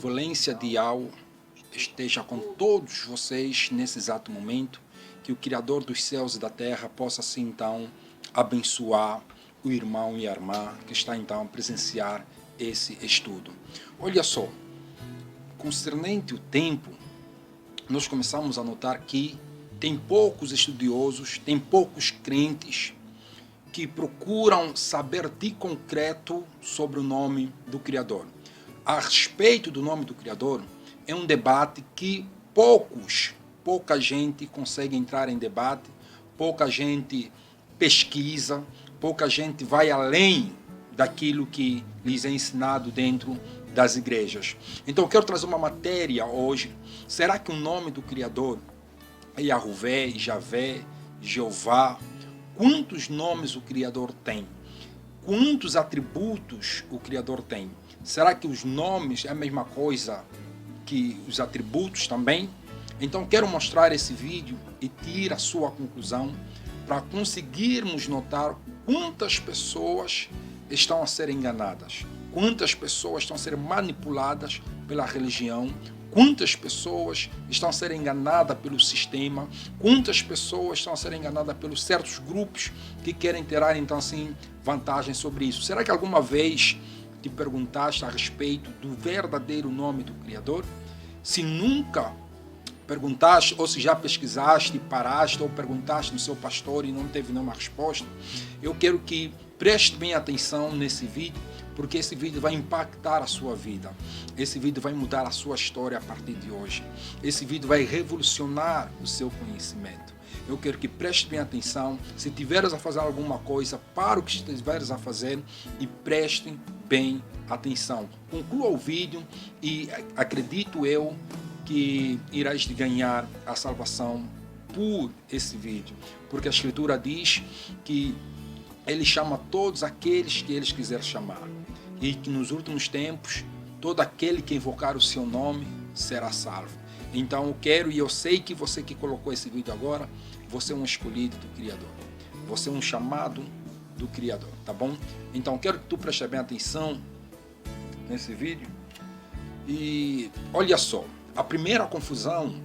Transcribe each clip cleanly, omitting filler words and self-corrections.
benevolência de Yahweh esteja com todos vocês nesse exato momento, que o Criador dos céus e da terra possa assim então abençoar o irmão e a irmã que está então a presenciar esse estudo. Olha só, concernente o tempo, nós começamos a notar que tem poucos estudiosos, tem poucos crentes que procuram saber de concreto sobre o nome do Criador. A respeito do nome do Criador, é um debate que pouca gente consegue entrar em debate, pouca gente pesquisa, pouca gente vai além daquilo que lhes é ensinado dentro das igrejas. Então eu quero trazer uma matéria hoje. Será que o nome do Criador é Yahuvé, Javé, Jeová? Quantos nomes o Criador tem? Quantos atributos o Criador tem? Será que os nomes é a mesma coisa que os atributos também? Então quero mostrar esse vídeo e tirar a sua conclusão para conseguirmos notar quantas pessoas estão a ser enganadas, quantas pessoas estão a ser manipuladas pela religião, quantas pessoas estão a ser enganadas pelo sistema, quantas pessoas estão a ser enganadas pelos certos grupos que querem ter, então, assim, vantagem sobre isso. Será que alguma vez te perguntaste a respeito do verdadeiro nome do Criador? Se nunca perguntaste, ou se já pesquisaste, paraste, ou perguntaste no seu pastor e não teve nenhuma resposta, eu quero que preste bem atenção nesse vídeo, porque esse vídeo vai impactar a sua vida. Esse vídeo vai mudar a sua história a partir de hoje. Esse vídeo vai revolucionar o seu conhecimento. Eu quero que preste bem atenção. Se tiveres a fazer alguma coisa, para o que estiveres a fazer e preste bem atenção. Conclua o vídeo e acredito eu que irás ganhar a salvação por esse vídeo. Porque a Escritura diz que Ele chama todos aqueles que Ele quiser chamar. E que nos últimos tempos, todo aquele que invocar o seu nome será salvo. Então eu quero e eu sei que você que colocou esse vídeo agora, você é um escolhido do Criador. Você é um chamado do Criador, tá bom? Então quero que tu preste bem atenção nesse vídeo. E olha só, a primeira confusão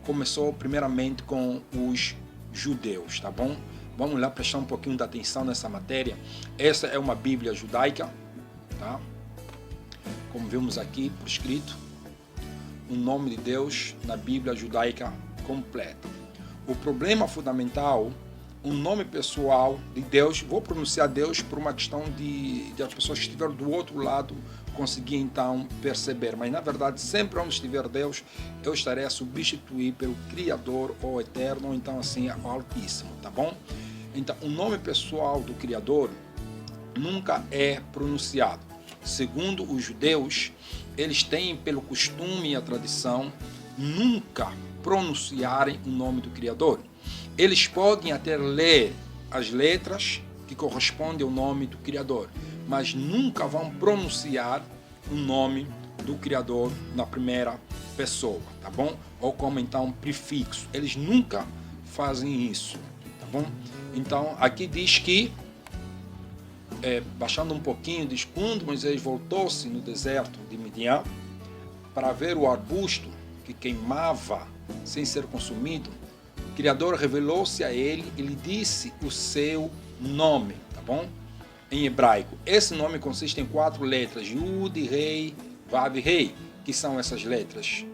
começou primeiramente com os judeus, tá bom? Vamos lá prestar um pouquinho de atenção nessa matéria. Essa é uma Bíblia judaica, tá? Como vimos aqui por escrito, o nome de Deus na Bíblia judaica completa. O problema fundamental, o nome pessoal de Deus, vou pronunciar Deus por uma questão de as pessoas que estiveram do outro lado conseguir então perceber, mas na verdade sempre onde estiver Deus, eu estarei a substituir pelo Criador ou Eterno, ou então assim o Altíssimo, tá bom? Então o nome pessoal do Criador nunca é pronunciado. Segundo os judeus, eles têm pelo costume e a tradição nunca pronunciarem o nome do Criador. Eles podem até ler as letras que correspondem ao nome do Criador, mas nunca vão pronunciar o nome do Criador na primeira pessoa, tá bom? Ou como então prefixo. Eles nunca fazem isso, tá bom? Então aqui diz que, baixando um pouquinho, diz: quando Moisés voltou-se no deserto de Midian para ver o arbusto que queimava sem ser consumido, o Criador revelou-se a ele e lhe disse o seu nome, tá bom? Em hebraico. Esse nome consiste em 4 letras, Yud, Rei, Vav, Rei, que são essas letras.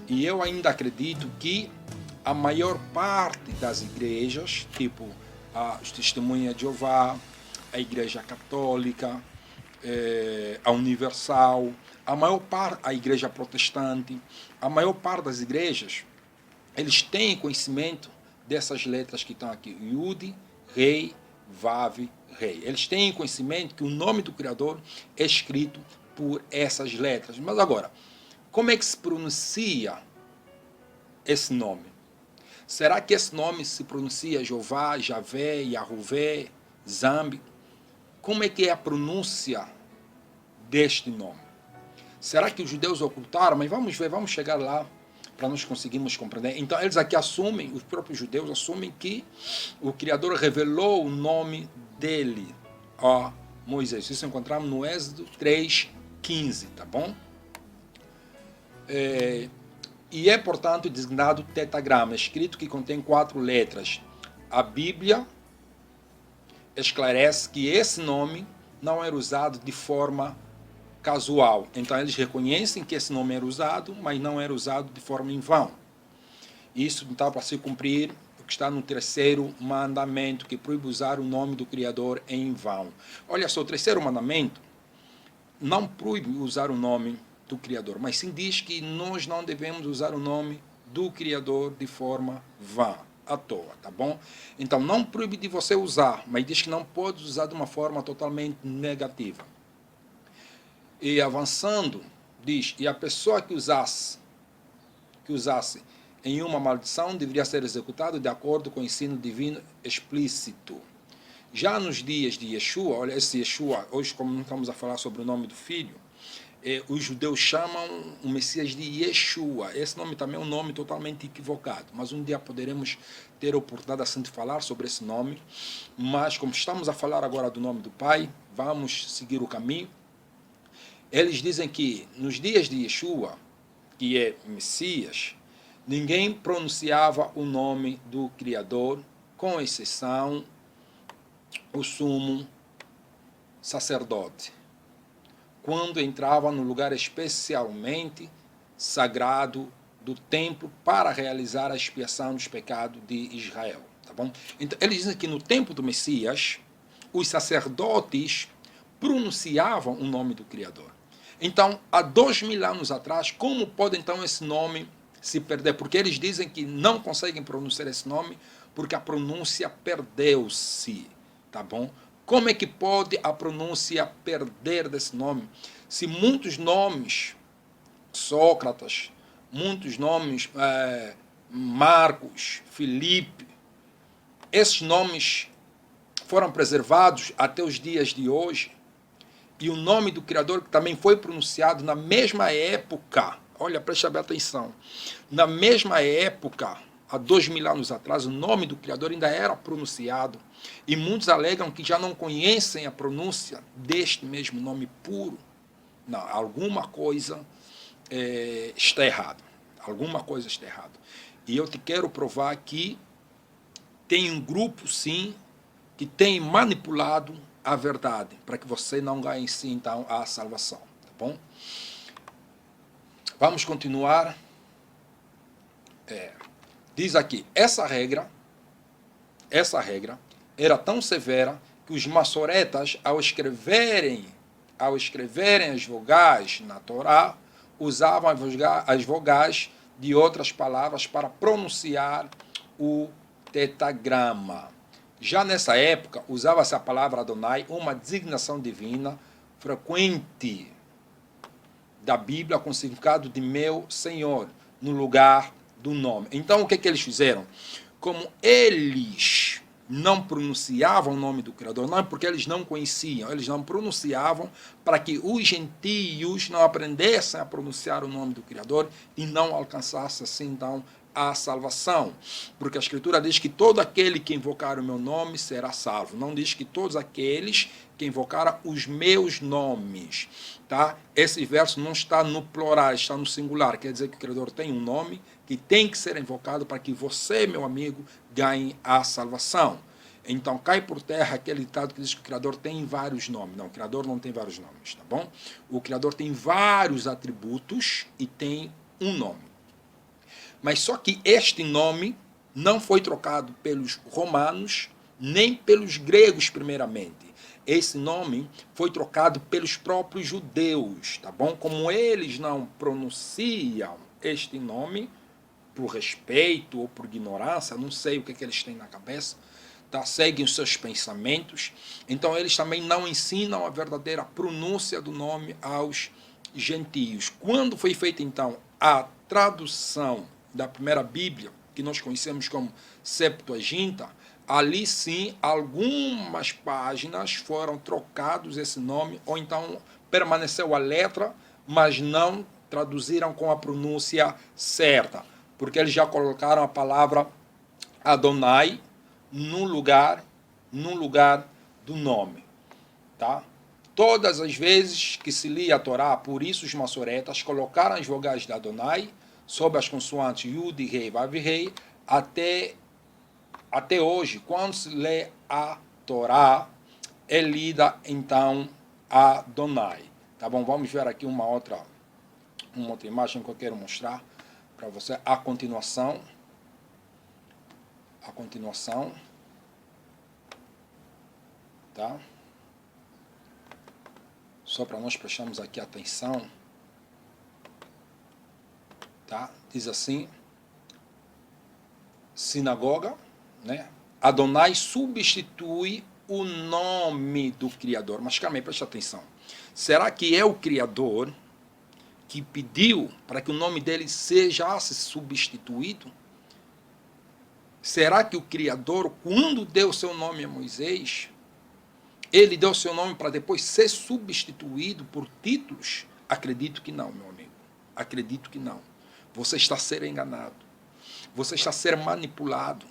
E eu ainda acredito que a maior parte das igrejas, tipo as Testemunhas de Jeová, a Igreja Católica, a Universal, a Igreja Protestante, a maior parte das igrejas, eles têm conhecimento dessas letras que estão aqui, Yud, Rei, Vav, Rei. Eles têm conhecimento que o nome do Criador é escrito por essas letras. Mas agora, como é que se pronuncia esse nome? Será que esse nome se pronuncia Jeová, Javé, Yahuvé, Zambi? Como é que é a pronúncia deste nome? Será que os judeus ocultaram? Mas vamos ver, vamos chegar lá para nós conseguirmos compreender. Então eles aqui assumem, os próprios judeus assumem que o Criador revelou o nome dele a Moisés. Isso encontramos no Êxodo 3:15, tá bom? E é, portanto, designado tetagrama, escrito que contém 4 letras. A Bíblia esclarece que esse nome não era usado de forma casual. Então, eles reconhecem que esse nome era usado, mas não era usado de forma em vão. Isso, então, para se cumprir o que está no 3º mandamento, que proíbe usar o nome do Criador em vão. Olha só, o 3º mandamento não proíbe usar o nome do Criador, mas sim diz que nós não devemos usar o nome do Criador de forma vã, à toa, tá bom? Então, não proíbe de você usar, mas diz que não pode usar de uma forma totalmente negativa. E avançando, diz, e a pessoa que usasse em uma maldição deveria ser executado de acordo com o ensino divino explícito. Já nos dias de Yeshua, olha, esse Yeshua, hoje como não estamos a falar sobre o nome do filho, os judeus chamam o Messias de Yeshua. Esse nome também é um nome totalmente equivocado, mas um dia poderemos ter a oportunidade assim de falar sobre esse nome. Mas como estamos a falar agora do nome do Pai, vamos seguir o caminho. Eles dizem que nos dias de Yeshua, que é Messias, ninguém pronunciava o nome do Criador, com exceção o sumo sacerdote, quando entrava no lugar especialmente sagrado do templo para realizar a expiação dos pecados de Israel. Tá bom? Então, eles dizem que no tempo do Messias, os sacerdotes pronunciavam o nome do Criador. Então, há 2000 anos atrás, como pode então esse nome se perder? Porque eles dizem que não conseguem pronunciar esse nome porque a pronúncia perdeu-se, tá bom? Como é que pode a pronúncia perder desse nome? Se muitos nomes, Sócrates, muitos nomes, Marcos, Filipe, esses nomes foram preservados até os dias de hoje, e o nome do Criador que também foi pronunciado na mesma época, olha, preste bem atenção, na mesma época, há 2000 anos atrás, o nome do Criador ainda era pronunciado, e muitos alegam que já não conhecem a pronúncia deste mesmo nome puro. Não, alguma coisa está errada. Alguma coisa está errada. E eu te quero provar que tem um grupo, sim, que tem manipulado a verdade, para que você não ganhe, sim, então, a salvação. Tá bom? Vamos continuar. Diz aqui, essa regra era tão severa que os maçoretas, ao escreverem as vogais na Torá, usavam as vogais de outras palavras para pronunciar o tetagrama. Já nessa época, usava-se a palavra Adonai, uma designação divina frequente da Bíblia com significado de meu Senhor, no lugar do nome. Então, o que eles fizeram? Como eles não pronunciavam o nome do Criador, não é porque eles não conheciam, eles não pronunciavam para que os gentios não aprendessem a pronunciar o nome do Criador e não alcançassem, assim, então, a salvação. Porque a Escritura diz que todo aquele que invocar o meu nome será salvo. Não diz que todos aqueles que invocaram os meus nomes. Tá? Esse verso não está no plural, está no singular. Quer dizer que o Criador tem um nome que tem que ser invocado para que você, meu amigo, ganhe a salvação. Então, cai por terra aquele ditado que diz que o Criador tem vários nomes. Não, o Criador não tem vários nomes, tá bom? O Criador tem vários atributos e tem um nome. Mas só que este nome não foi trocado pelos romanos, nem pelos gregos, primeiramente. Esse nome foi trocado pelos próprios judeus, tá bom? Como eles não pronunciam este nome, por respeito ou por ignorância, não sei o que eles têm na cabeça, tá? Seguem os seus pensamentos, então eles também não ensinam a verdadeira pronúncia do nome aos gentios. Quando foi feita, então, a tradução da primeira Bíblia, que nós conhecemos como Septuaginta, ali sim, algumas páginas foram trocados esse nome, ou então permaneceu a letra, mas não traduziram com a pronúncia certa, porque eles já colocaram a palavra Adonai no lugar do nome, tá? Todas as vezes que se lia a Torá, por isso os maçoretas colocaram as vogais de Adonai sobre as consoantes Yud, Rei, Vav e Rei, até hoje, quando se lê a Torá, é lida então Adonai. Tá bom? Vamos ver aqui uma outra imagem que eu quero mostrar para você. A continuação. Tá? Só para nós prestarmos aqui atenção. Tá? Diz assim: sinagoga, né? Adonai substitui o nome do Criador. Mas calma aí, preste atenção. Será que é o Criador que pediu para que o nome dele seja substituído? Será que o Criador, quando deu seu nome a Moisés, ele deu seu nome para depois ser substituído por títulos? Acredito que não, meu amigo. Acredito que não. Você está a ser enganado. Você está a ser manipulado.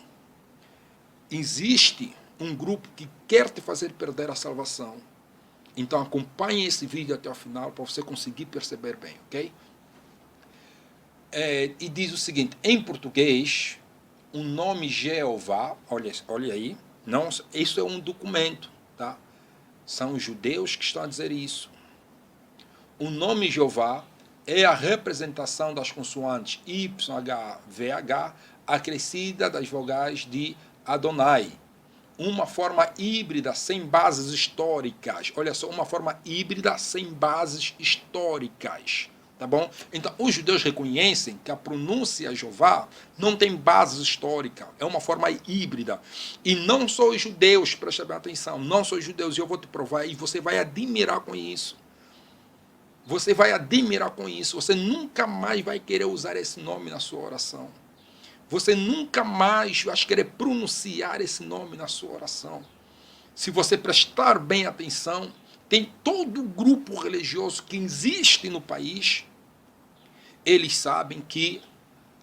Existe um grupo que quer te fazer perder a salvação. Então acompanhe esse vídeo até o final para você conseguir perceber bem, ok? E diz o seguinte, em português, o nome Jeová, olha aí, não, isso é um documento, tá? São os judeus que estão a dizer isso. O nome Jeová é a representação das consoantes YH, VH, acrescida das vogais de Adonai. Uma forma híbrida sem bases históricas. Olha só, uma forma híbrida sem bases históricas. Tá bom? Então, os judeus reconhecem que a pronúncia Jeová não tem base histórica. É uma forma híbrida. E não só os judeus, preste bem atenção, não só os judeus, e eu vou te provar, e você vai admirar com isso. Você vai admirar com isso. Você nunca mais vai querer usar esse nome na sua oração. Você nunca mais vai querer pronunciar esse nome na sua oração. Se você prestar bem atenção, tem todo o grupo religioso que existe no país, eles sabem que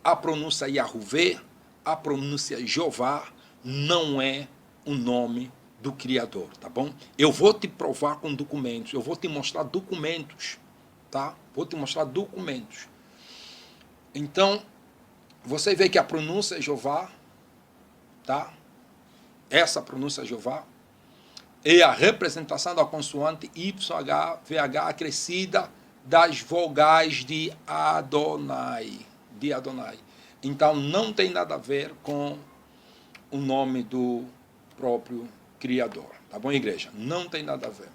a pronúncia Yahuvé, a pronúncia Jeová, não é o nome do Criador, tá bom? Eu vou te provar com documentos, eu vou te mostrar documentos, tá? Vou te mostrar documentos. Então, você vê que a pronúncia Jeová, tá? Essa pronúncia Jeová é a representação da consoante YH, VH acrescida das vogais de Adonai. Então, não tem nada a ver com o nome do próprio Criador. Tá bom, igreja? Não tem nada a ver.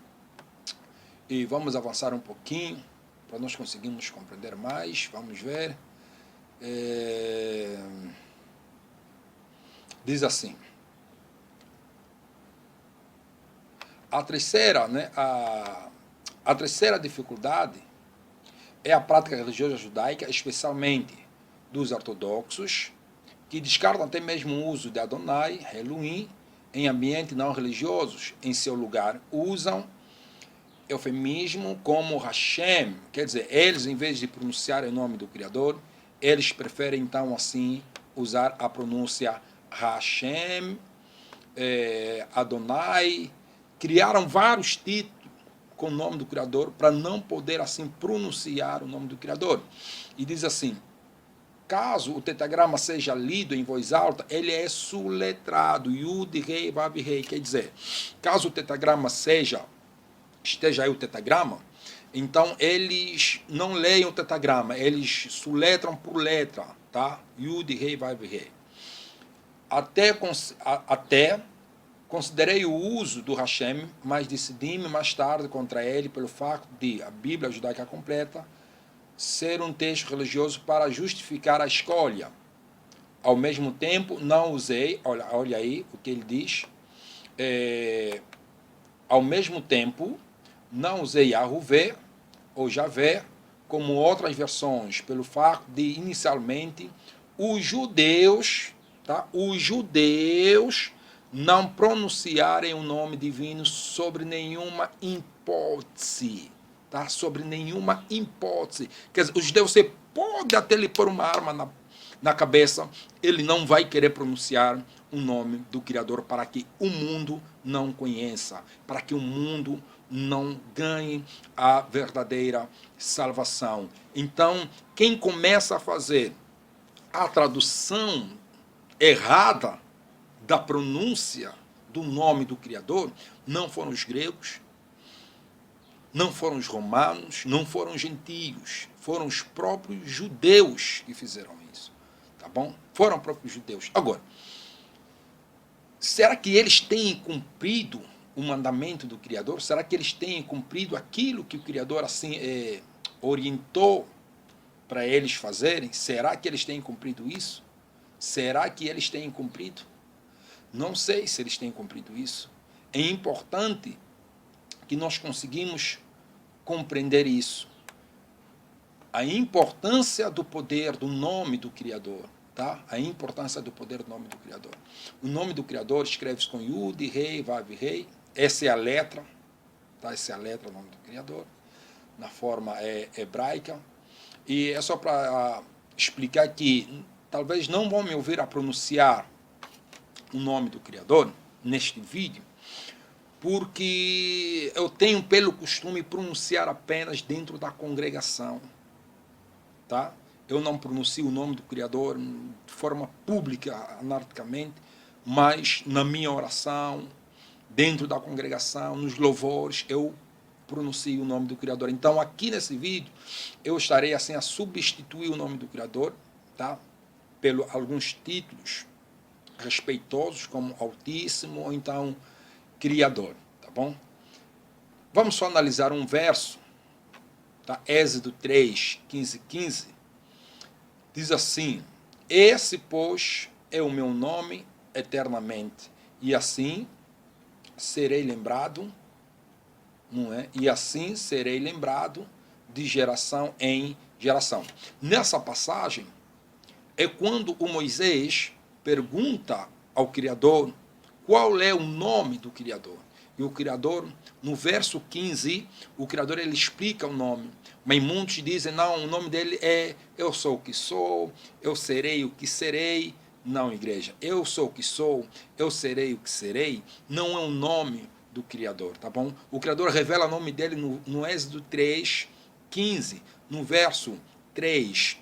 E vamos avançar um pouquinho, para nós conseguirmos compreender mais. Vamos ver. Diz assim: a terceira dificuldade é a prática religiosa judaica, especialmente dos ortodoxos, que descartam até mesmo o uso de Adonai, Elohim, em ambientes não religiosos. Em seu lugar, usam eufemismo como Hashem, quer dizer, eles, em vez de pronunciar o nome do Criador, eles preferem, então, assim, usar a pronúncia Hashem, Adonai. Criaram vários títulos com o nome do Criador para não poder, assim, pronunciar o nome do Criador. E diz assim: caso o tetragrama seja lido em voz alta, ele é soletrado, Yud, Rei, Vav, Rei. Quer dizer, caso o tetragrama esteja aí o tetragrama, então eles não leiam o tetragrama, eles soletram por letra, tá? Yud, Rei, Vav, Rei. Até considerei o uso do Hashem, mas decidi-me mais tarde contra ele pelo fato de a Bíblia judaica completa ser um texto religioso para justificar a escolha. Ao mesmo tempo, não usei, olha aí o que ele diz, ao mesmo tempo, não usei Yahuvé ou Javé como outras versões, pelo fato de, inicialmente, os judeus não pronunciarem o nome divino sobre nenhuma hipótese. Tá? Sobre nenhuma hipótese. Quer dizer, o judeu, você pode até lhe pôr uma arma na cabeça, ele não vai querer pronunciar o nome do Criador para que o mundo não conheça, para que o mundo não ganhem a verdadeira salvação. Então, quem começa a fazer a tradução errada da pronúncia do nome do Criador não foram os gregos, não foram os romanos, não foram os gentios, foram os próprios judeus que fizeram isso, tá bom? Foram os próprios judeus. Agora, será que eles têm cumprido o mandamento do Criador? Será que eles têm cumprido aquilo que o Criador assim orientou para eles fazerem? Será que eles têm cumprido isso? Será que eles têm cumprido? Não sei se eles têm cumprido isso. É importante que nós conseguimos compreender isso. A importância do poder do nome do Criador. Tá? A importância do poder do nome do Criador. O nome do Criador escreve-se com Yud, Rei, Vav, Rei. Essa é a letra. Tá? Essa é a letra do nome do Criador. Na forma hebraica. E é só para explicar que talvez não vão me ouvir a pronunciar o nome do Criador neste vídeo, porque eu tenho pelo costume pronunciar apenas dentro da congregação, tá? Eu não pronuncio o nome do Criador de forma pública, anarquicamente, mas na minha oração, dentro da congregação, nos louvores, eu pronuncio o nome do Criador. Então, aqui nesse vídeo, eu estarei assim a substituir o nome do Criador, tá? Pelo alguns títulos respeitosos, como Altíssimo, ou então Criador, tá bom? Vamos só analisar um verso, tá? Êxodo 3, 15. Diz assim: esse, pois, é o meu nome eternamente, e assim serei lembrado, não é? E assim serei lembrado de geração em geração. Nessa passagem, é quando o Moisés pergunta ao Criador qual é o nome do Criador. E o Criador, no verso 15, o Criador ele explica o nome. Mas muitos dizem, não, o nome dele é eu sou o que sou, eu serei o que serei. Não, igreja, eu sou o que sou, eu serei o que serei, não é o nome do Criador, tá bom? O Criador revela o nome dele no Êxodo 3, 15, no verso 3,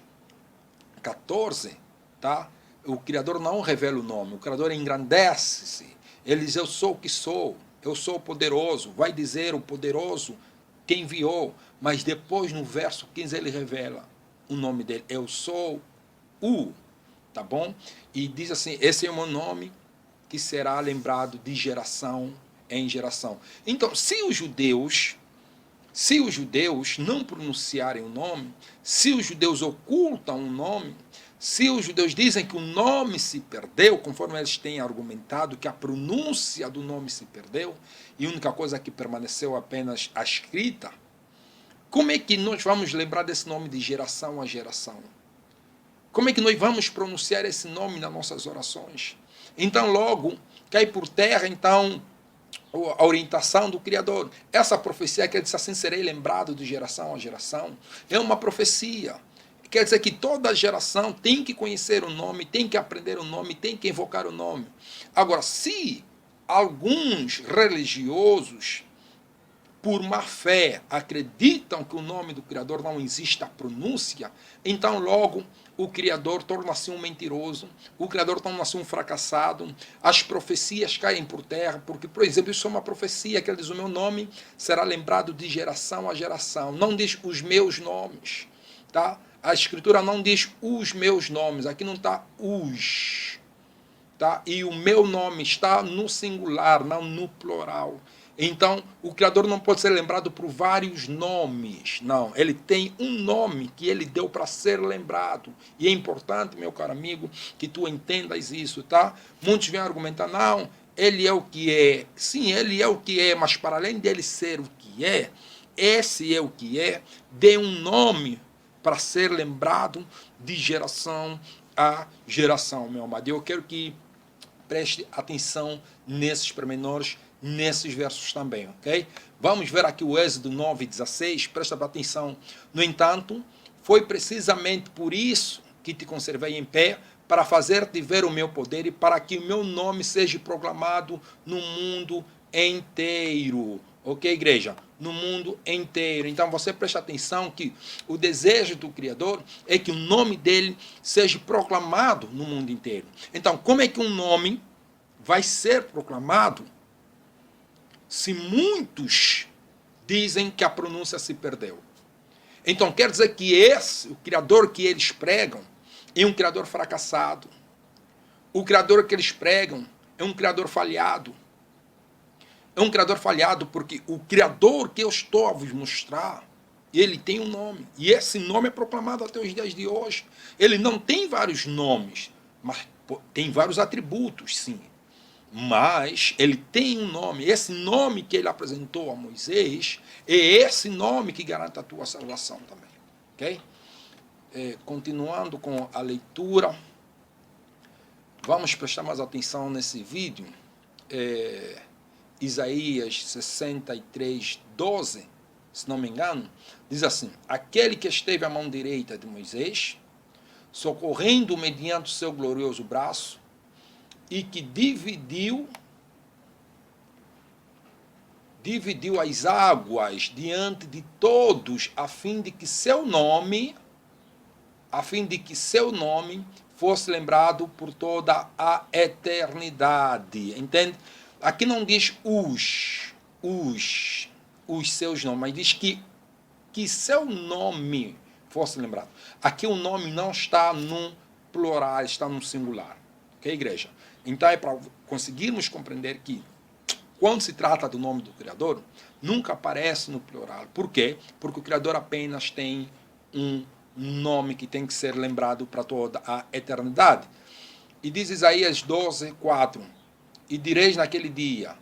14, tá? O Criador não revela o nome, o Criador engrandece-se. Ele diz, eu sou o que sou, eu sou o poderoso. Vai dizer o poderoso que enviou, mas depois no verso 15 ele revela o nome dele. Eu sou o, tá bom? E diz assim, esse é o meu nome que será lembrado de geração em geração. Então, se os judeus não pronunciarem o nome, se os judeus ocultam o nome, se os judeus dizem que o nome se perdeu, conforme eles têm argumentado que a pronúncia do nome se perdeu, e a única coisa que permaneceu apenas a escrita, como é que nós vamos lembrar desse nome de geração a geração? Como é que nós vamos pronunciar esse nome nas nossas orações? Então, logo, cai por terra, então, a orientação do Criador. Essa profecia que ele diz assim, serei lembrado de geração a geração, é uma profecia. Quer dizer que toda geração tem que conhecer o nome, tem que aprender o nome, tem que invocar o nome. Agora, se alguns religiosos, por má fé, acreditam que o nome do Criador não existe a pronúncia, então logo o Criador torna-se um mentiroso, o Criador torna-se um fracassado, as profecias caem por terra, porque, por exemplo, isso é uma profecia que ele diz, o meu nome será lembrado de geração a geração, não diz os meus nomes, tá? A Escritura não diz os meus nomes, aqui não está os, tá? E o meu nome está no singular, não no plural. Então, o Criador não pode ser lembrado por vários nomes, não. Ele tem um nome que ele deu para ser lembrado. E é importante, meu caro amigo, que tu entendas isso, tá? Muitos vêm argumentar, não, ele é o que é. Sim, ele é o que é, mas para além dele ser o que é, esse é o que é, dê um nome para ser lembrado de geração a geração, meu amado. Eu quero que preste atenção nesses pormenores, nesses versos também, ok? Vamos ver aqui o Êxodo 9:16, presta atenção. No entanto, foi precisamente por isso que te conservei em pé, para fazer-te ver o meu poder e para que o meu nome seja proclamado no mundo inteiro. Ok, igreja? No mundo inteiro. Então você presta atenção que o desejo do Criador é que o nome dele seja proclamado no mundo inteiro. Então, como é que um nome vai ser proclamado se muitos dizem que a pronúncia se perdeu? Então quer dizer que esse, o Criador que eles pregam, é um Criador fracassado. O Criador que eles pregam é um Criador falhado. É um Criador falhado porque o Criador que eu estou a vos mostrar, ele tem um nome. E esse nome é proclamado até os dias de hoje. Ele não tem vários nomes, mas tem vários atributos, sim. Mas ele tem um nome. Esse nome que ele apresentou a Moisés é esse nome que garante a tua salvação também. Ok? Continuando com a leitura, vamos prestar mais atenção nesse vídeo. Isaías 63, 12, se não me engano, diz assim: aquele que esteve à mão direita de Moisés, socorrendo mediante o seu glorioso braço, e que dividiu as águas diante de todos, a fim de que seu nome fosse lembrado por toda a eternidade. Entende? Aqui não diz os seus nomes, mas diz que seu nome fosse lembrado. Aqui o nome não está num plural, está num singular. Ok, igreja? Então é para conseguirmos compreender que quando se trata do nome do Criador, nunca aparece no plural. Por quê? Porque o Criador apenas tem um nome que tem que ser lembrado para toda a eternidade. E diz Isaías 12, 4, e direis naquele dia,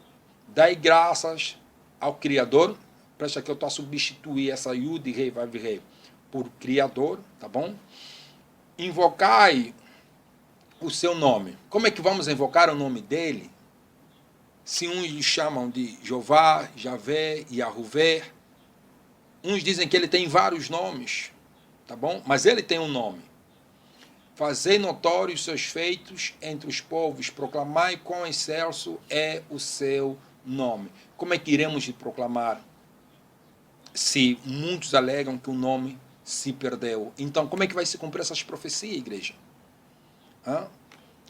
dai graças ao Criador, presta que eu estou a substituir essa Yud, Rei, Vav, Rei, por Criador, tá bom? Invocai o seu nome. Como é que vamos invocar o nome dele? Se uns lhe chamam de Jeová, Javé, Yahuvé, uns dizem que ele tem vários nomes, tá bom? Mas ele tem um nome. Fazei notórios os seus feitos entre os povos, proclamai quão excelso é o seu nome. Como é que iremos proclamar se muitos alegam que o nome se perdeu? Então, como é que vai se cumprir essas profecias, igreja?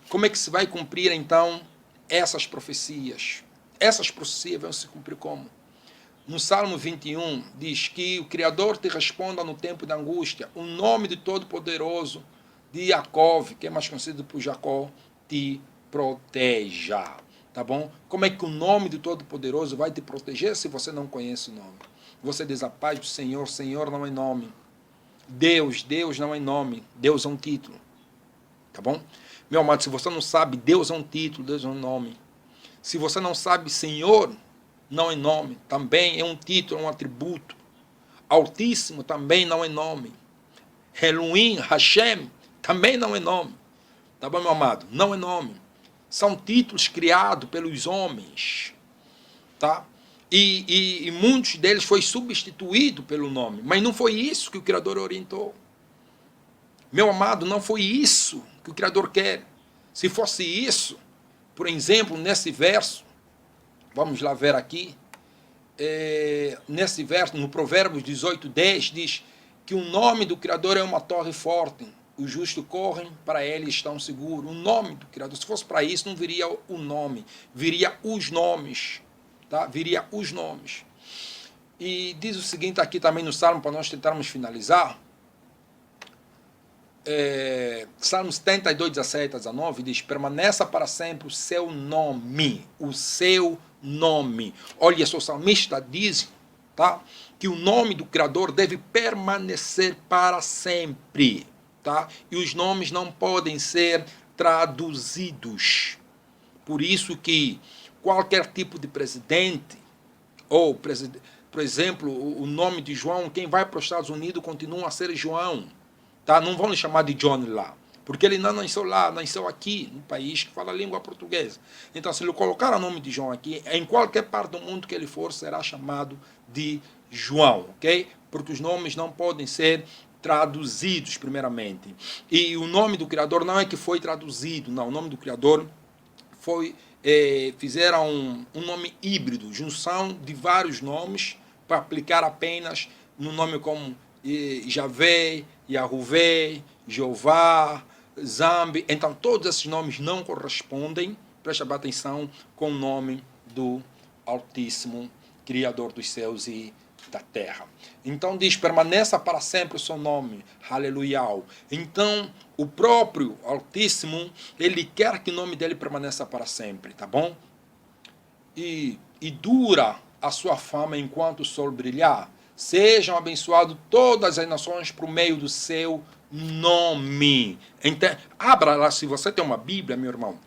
Como é que se vai cumprir, então, essas profecias? Essas profecias vão se cumprir como? No Salmo 21, diz que o Criador te responda no tempo da angústia, o nome de Todo-Poderoso de Jacó, que é mais conhecido por Jacó, te proteja. Tá bom? Como é que o nome do Todo-Poderoso vai te proteger se você não conhece o nome? Você diz a paz do Senhor, Senhor não é nome. Deus não é nome. Deus é um título. Tá bom? Meu amado, se você não sabe, Deus é um título, Deus é um nome. Se você não sabe, Senhor não é nome. Também é um título, é um atributo. Altíssimo também não é nome. Elohim, Hashem, também não é nome. Tá bom, meu amado? Não é nome. São títulos criados pelos homens. Tá? E muitos deles foi substituído pelo nome. Mas não foi isso que o Criador orientou. Meu amado, não foi isso que o Criador quer. Se fosse isso, por exemplo, nesse verso, vamos lá ver aqui, nesse verso, no Provérbios 18:10, diz que o nome do Criador é uma torre forte. Os justos correm para ele e estão seguros. O nome do Criador, se fosse para isso, não viria o nome, viria os nomes. Tá? Viria os nomes. E diz o seguinte aqui também no Salmo, para nós tentarmos finalizar. Salmo 72, 17 a 19, diz: permaneça para sempre o seu nome. O seu nome. Olha, o salmista diz, tá, que o nome do Criador deve permanecer para sempre. Tá? E os nomes não podem ser traduzidos. Por isso que qualquer tipo de presidente, ou, por exemplo, o nome de João, quem vai para os Estados Unidos continua a ser João. Tá? Não vão lhe chamar de Johnny lá, porque ele não nasceu lá, nasceu aqui, no país que fala a língua portuguesa. Então, se ele colocar o nome de João aqui, em qualquer parte do mundo que ele for, será chamado de João, ok? Porque os nomes não podem ser traduzidos, primeiramente. E o nome do Criador não é que foi traduzido, não. O nome do Criador fizeram um nome híbrido, junção de vários nomes, para aplicar apenas no nome como Javé, Yahuvé, Jeová, Zambi. Então, todos esses nomes não correspondem, preste atenção, com o nome do Altíssimo, Criador dos céus e da terra. Então diz, permaneça para sempre o seu nome, aleluia. Então, o próprio Altíssimo, ele quer que o nome dele permaneça para sempre, tá bom? E dura a sua fama enquanto o sol brilhar. Sejam abençoados todas as nações por meio do seu nome. Então, abra lá, se você tem uma Bíblia, meu irmão,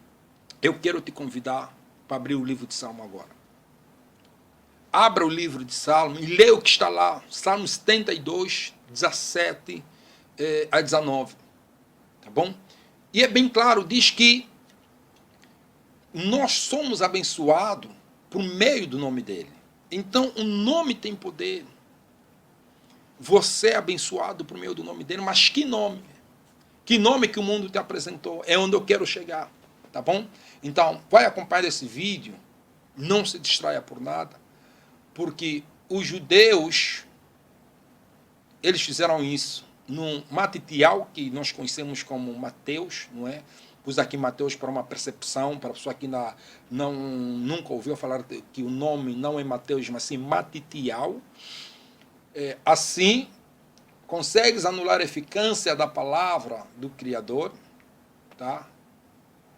eu quero te convidar para abrir o livro de Salmo agora. Abra o livro de Salmo e leia o que está lá. Salmo 72, 17 a 19. Tá bom? E é bem claro, diz que nós somos abençoados por meio do nome dele. Então, o nome tem poder. Você é abençoado por meio do nome dele, mas que nome? Que nome que o mundo te apresentou? É onde eu quero chegar. Tá bom? Então, vai acompanhar esse vídeo. Não se distraia por nada. Porque os judeus, eles fizeram isso no Matitial, que nós conhecemos como Mateus, não é? Pus aqui Mateus para uma percepção, para a pessoa que nunca ouviu falar que o nome não é Mateus, mas sim Matitial. Assim, consegues anular a eficácia da palavra do Criador, tá?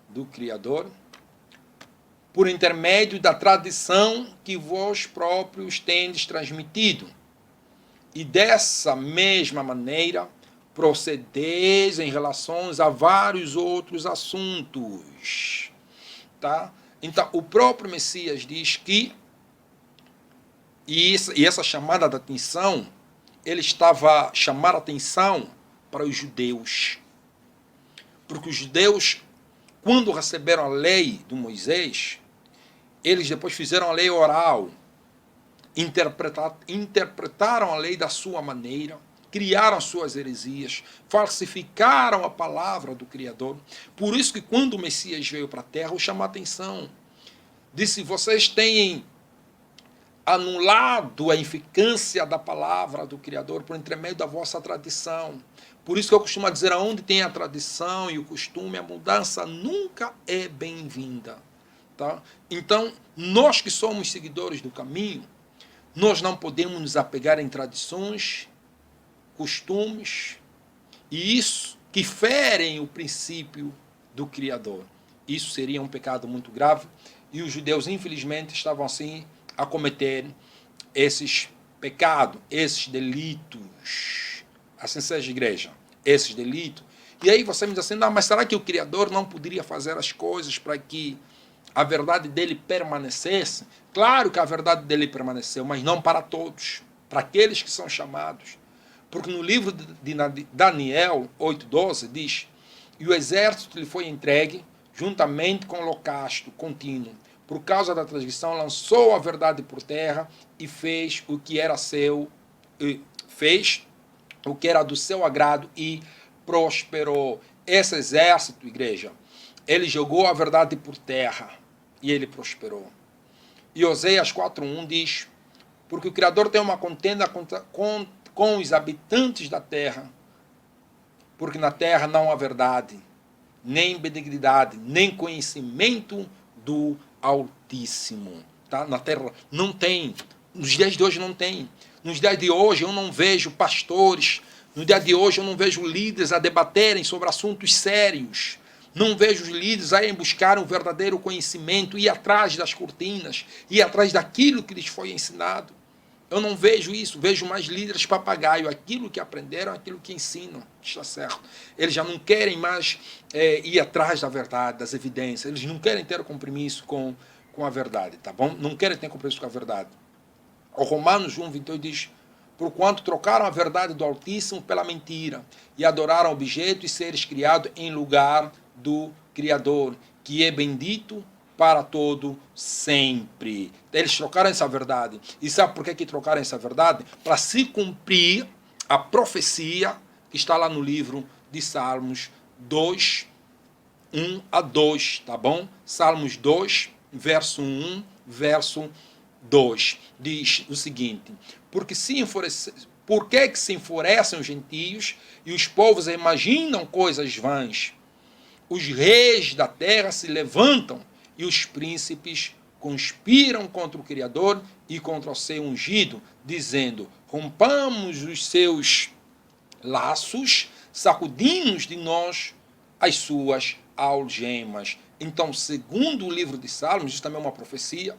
Do Criador, por intermédio da tradição que vós próprios tendes transmitido. E dessa mesma maneira procedeis em relação a vários outros assuntos. Tá? Então, o próprio Messias diz que, e essa chamada de atenção, ele estava a chamar a atenção para os judeus. Porque os judeus, quando receberam a lei de Moisés, eles depois fizeram a lei oral, interpretaram a lei da sua maneira, criaram suas heresias, falsificaram a palavra do Criador. Por isso que quando o Messias veio para a terra, o chamou a atenção. Disse, vocês têm anulado a eficácia da palavra do Criador por intermédio da vossa tradição. Por isso que eu costumo dizer, aonde tem a tradição e o costume, a mudança nunca é bem-vinda. Tá? Então, nós que somos seguidores do caminho, nós não podemos nos apegar em tradições, costumes, e isso que ferem o princípio do Criador. Isso seria um pecado muito grave, e os judeus, infelizmente, estavam assim a cometer esses pecados, esses delitos. Assim seja, igreja, esses delitos. E aí você me diz assim, não, mas será que o Criador não poderia fazer as coisas para que a verdade dele permanecesse? Claro que a verdade dele permaneceu, mas não para todos, para aqueles que são chamados. Porque no livro de Daniel 8:12 diz, e o exército lhe foi entregue, juntamente com o holocausto contínuo, por causa da transgressão, lançou a verdade por terra e fez o que era do seu agrado e prosperou. Esse exército, igreja, ele jogou a verdade por terra e ele prosperou. E Oséias 4:1 diz, porque o Criador tem uma contenda com os habitantes da terra, porque na terra não há verdade, nem benignidade, nem conhecimento do Altíssimo. Tá? Na terra não tem, nos dias de hoje não tem. Nos dias de hoje eu não vejo pastores, no dia de hoje eu não vejo líderes a debaterem sobre assuntos sérios. Não vejo os líderes a buscar um verdadeiro conhecimento, ir atrás das cortinas, ir atrás daquilo que lhes foi ensinado. Eu não vejo isso, vejo mais líderes papagaio, aquilo que aprenderam, aquilo que ensinam, está certo. Eles já não querem mais ir atrás da verdade, das evidências, eles não querem ter compromisso com a verdade, tá bom? Não querem ter compromisso com a verdade. O Romanos 1:28 diz, porquanto trocaram a verdade do Altíssimo pela mentira, e adoraram objetos e seres criados em lugar do Criador, que é bendito para todo sempre. Eles trocaram essa verdade. E sabe por que trocaram essa verdade? Para se cumprir a profecia que está lá no livro de Salmos 2, 1 a 2, tá bom? Salmos 2, verso 1, verso 2. Diz o seguinte: por que se enfurecem os gentios e os povos imaginam coisas vãs? Os reis da terra se levantam e os príncipes conspiram contra o Criador e contra o seu ungido, dizendo: rompamos os seus laços, sacudimos de nós as suas algemas. Então, segundo o livro de Salmos, isso também é uma profecia,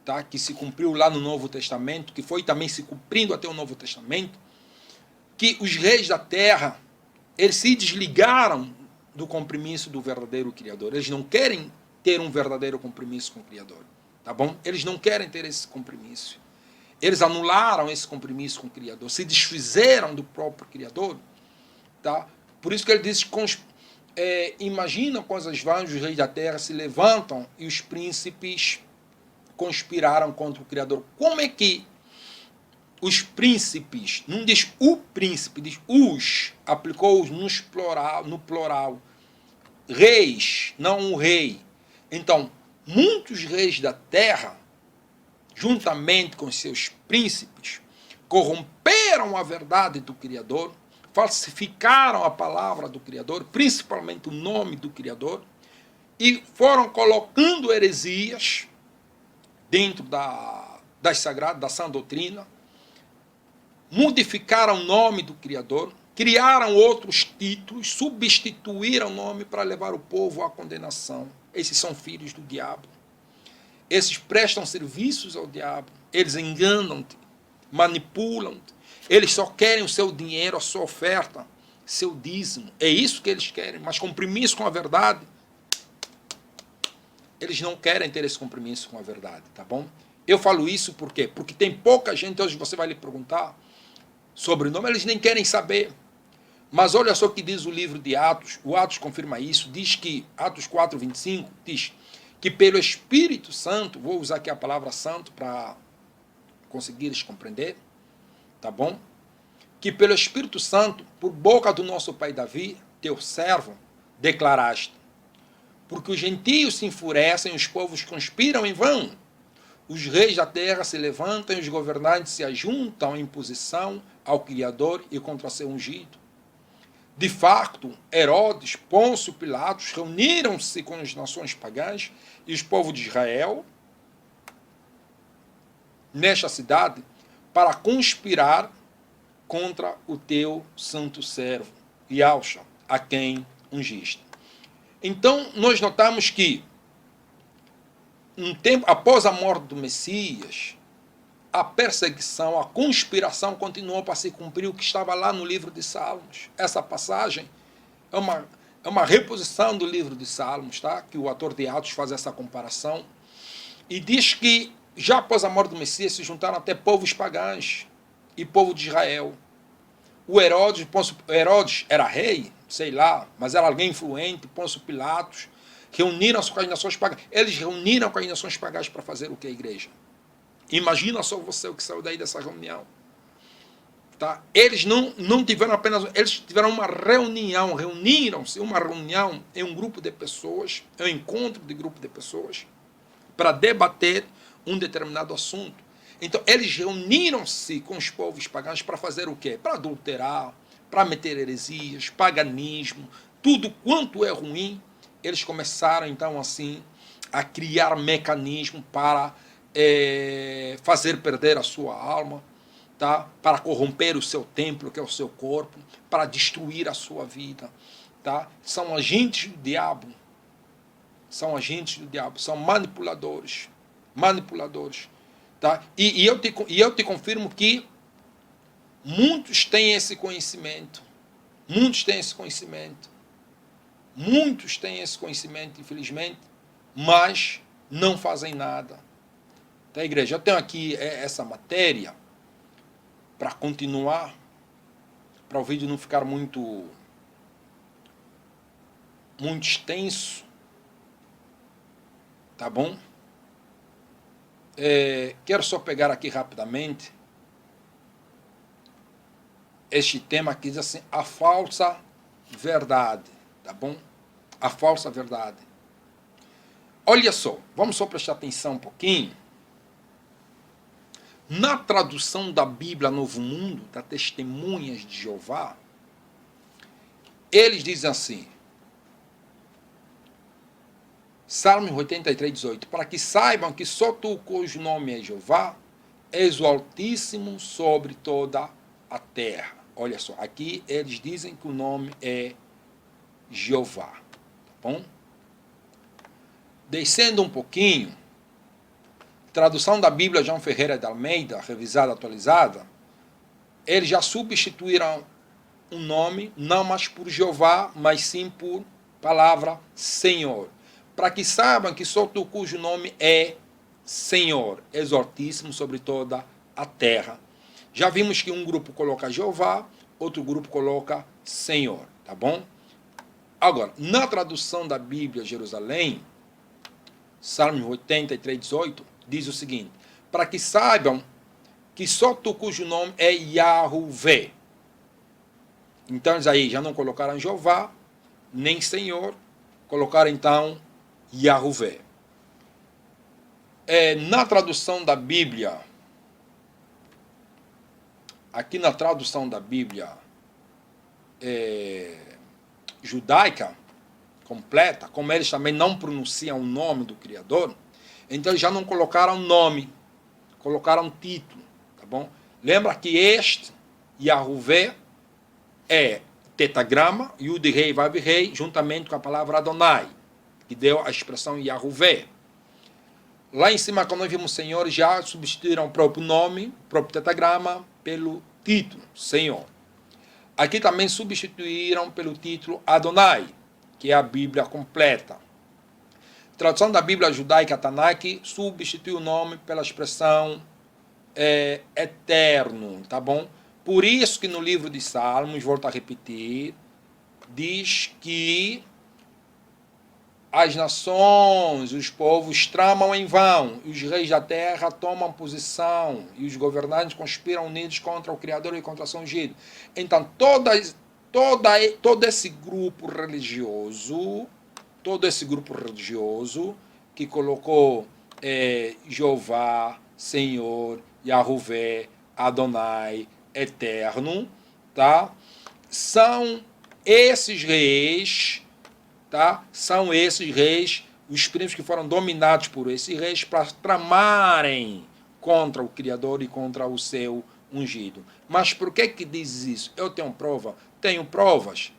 tá? Que se cumpriu lá no Novo Testamento, que foi também se cumprindo até o Novo Testamento, que os reis da terra, eles se desligaram do compromisso do verdadeiro Criador. Eles não querem ter um verdadeiro compromisso com o Criador, tá bom? Eles não querem ter esse compromisso. Eles anularam esse compromisso com o Criador, se desfizeram do próprio Criador, tá? Por isso que ele diz: imaginam coisas vãs, os reis da terra se levantam e os príncipes conspiraram contra o Criador. Como é que os príncipes, não diz o príncipe, diz os, aplicou-os no plural, reis, não o rei. Então, muitos reis da terra, juntamente com seus príncipes, corromperam a verdade do Criador, falsificaram a palavra do Criador, principalmente o nome do Criador, e foram colocando heresias dentro das sagradas, da sã doutrina, modificaram o nome do Criador, criaram outros títulos, substituíram o nome para levar o povo à condenação. Esses são filhos do diabo. Esses prestam serviços ao diabo. Eles enganam-te, manipulam-te. Eles só querem o seu dinheiro, a sua oferta, seu dízimo. É isso que eles querem. Mas compromisso com a verdade, eles não querem ter esse compromisso com a verdade, tá bom? Eu falo isso por quê? Porque tem pouca gente, hoje você vai lhe perguntar sobre o nome, eles nem querem saber. Mas olha só o que diz o livro de Atos, o Atos confirma isso, diz que, Atos 4, 25, diz que pelo Espírito Santo, vou usar aqui a palavra santo para conseguires compreender, tá bom? Que pelo Espírito Santo, por boca do nosso pai Davi, teu servo, declaraste: porque os gentios se enfurecem, os povos conspiram em vão. Os reis da terra se levantam e os governantes se ajuntam em posição ao Criador e contra seu ungido. De facto, Herodes, Pôncio, Pilatos reuniram-se com as nações pagãs e os povos de Israel nesta cidade para conspirar contra o teu santo servo, Yahshua, a quem ungiste. Então, nós notamos que, um tempo após a morte do Messias, a perseguição, a conspiração continuou para se cumprir o que estava lá no livro de Salmos. Essa passagem é uma reposição do livro de Salmos, tá? Que o autor de Atos faz essa comparação. E diz que, já após a morte do Messias, se juntaram até povos pagãos e povo de Israel. O Herodes era rei, sei lá, mas era alguém influente, Pôncio Pilatos, reuniram-se com as nações pagãs. Eles reuniram com as nações pagãs para fazer o que a igreja? Imagina só você o que saiu daí dessa reunião. Tá? Eles não tiveram apenas... Eles tiveram uma reunião, reuniram-se, uma reunião em um grupo de pessoas, em um encontro de grupo de pessoas, para debater um determinado assunto. Então, eles reuniram-se com os povos pagãos para fazer o quê? Para adulterar, para meter heresias, paganismo, tudo quanto é ruim. Eles começaram, então, assim, a criar mecanismos para fazer perder a sua alma, tá? Para corromper o seu templo, que é o seu corpo, para destruir a sua vida. Tá? São agentes do diabo. São agentes do diabo, são manipuladores. Manipuladores. Tá? E eu te confirmo que muitos têm esse conhecimento. Muitos têm esse conhecimento. Muitos têm esse conhecimento, infelizmente, mas não fazem nada. Tá, igreja? Eu tenho aqui essa matéria para continuar, para o vídeo não ficar muito extenso. Tá bom? Quero só pegar aqui rapidamente este tema que diz assim: a falsa verdade, tá bom? a falsa verdade. Olha só, vamos só prestar atenção um pouquinho. Na tradução da Bíblia Novo Mundo, da Testemunhas de Jeová, eles dizem assim, Salmos 83, 18, para que saibam que só tu, cujo nome é Jeová, és o Altíssimo sobre toda a terra. Olha só, aqui eles dizem que o nome é Jeová. Tá bom? Descendo um pouquinho, tradução da Bíblia João Ferreira de Almeida, revisada, atualizada, eles já substituíram o nome, não mais por Jeová, mas sim por palavra Senhor. Para que saibam que só tu, cujo nome é Senhor, és Altíssimo sobre toda a terra. Já vimos que um grupo coloca Jeová, outro grupo coloca Senhor, tá bom? Agora, na tradução da Bíblia Jerusalém, Salmos 83, 18, diz o seguinte, para que saibam que só tu, cujo nome é Yahuvé. Então, eles aí já não colocaram Jeová, nem Senhor, colocaram então Yahuvé. Na tradução da Bíblia, aqui na tradução da Bíblia judaica, completa, como eles também não pronunciam o nome do Criador, então eles já não colocaram nome, colocaram título, tá bom? Lembra que este, Yahuvé, é tetagrama, Yud Rei Vav Rei, juntamente com a palavra Adonai, que deu a expressão Yahuvé. Lá em cima, quando nós vimos Senhor, já substituíram o próprio nome, o próprio tetagrama, pelo título, Senhor. Aqui também substituíram pelo título Adonai, que é a Bíblia completa. Tradução da Bíblia judaica Tanakh substitui o nome pela expressão eterno, tá bom? Por isso que no livro de Salmos, volto a repetir, diz que as nações, os povos tramam em vão, e os reis da terra tomam posição, e os governantes conspiram unidos contra o Criador e contra São Ungido. Então, todo esse grupo religioso, que colocou Jeová, Senhor, Yahuvé, Adonai, Eterno, tá? São esses reis, tá? São esses reis, os príncipes que foram dominados por esses reis para tramarem contra o Criador e contra o seu ungido. Mas por que diz isso? Eu tenho prova? Tenho provas,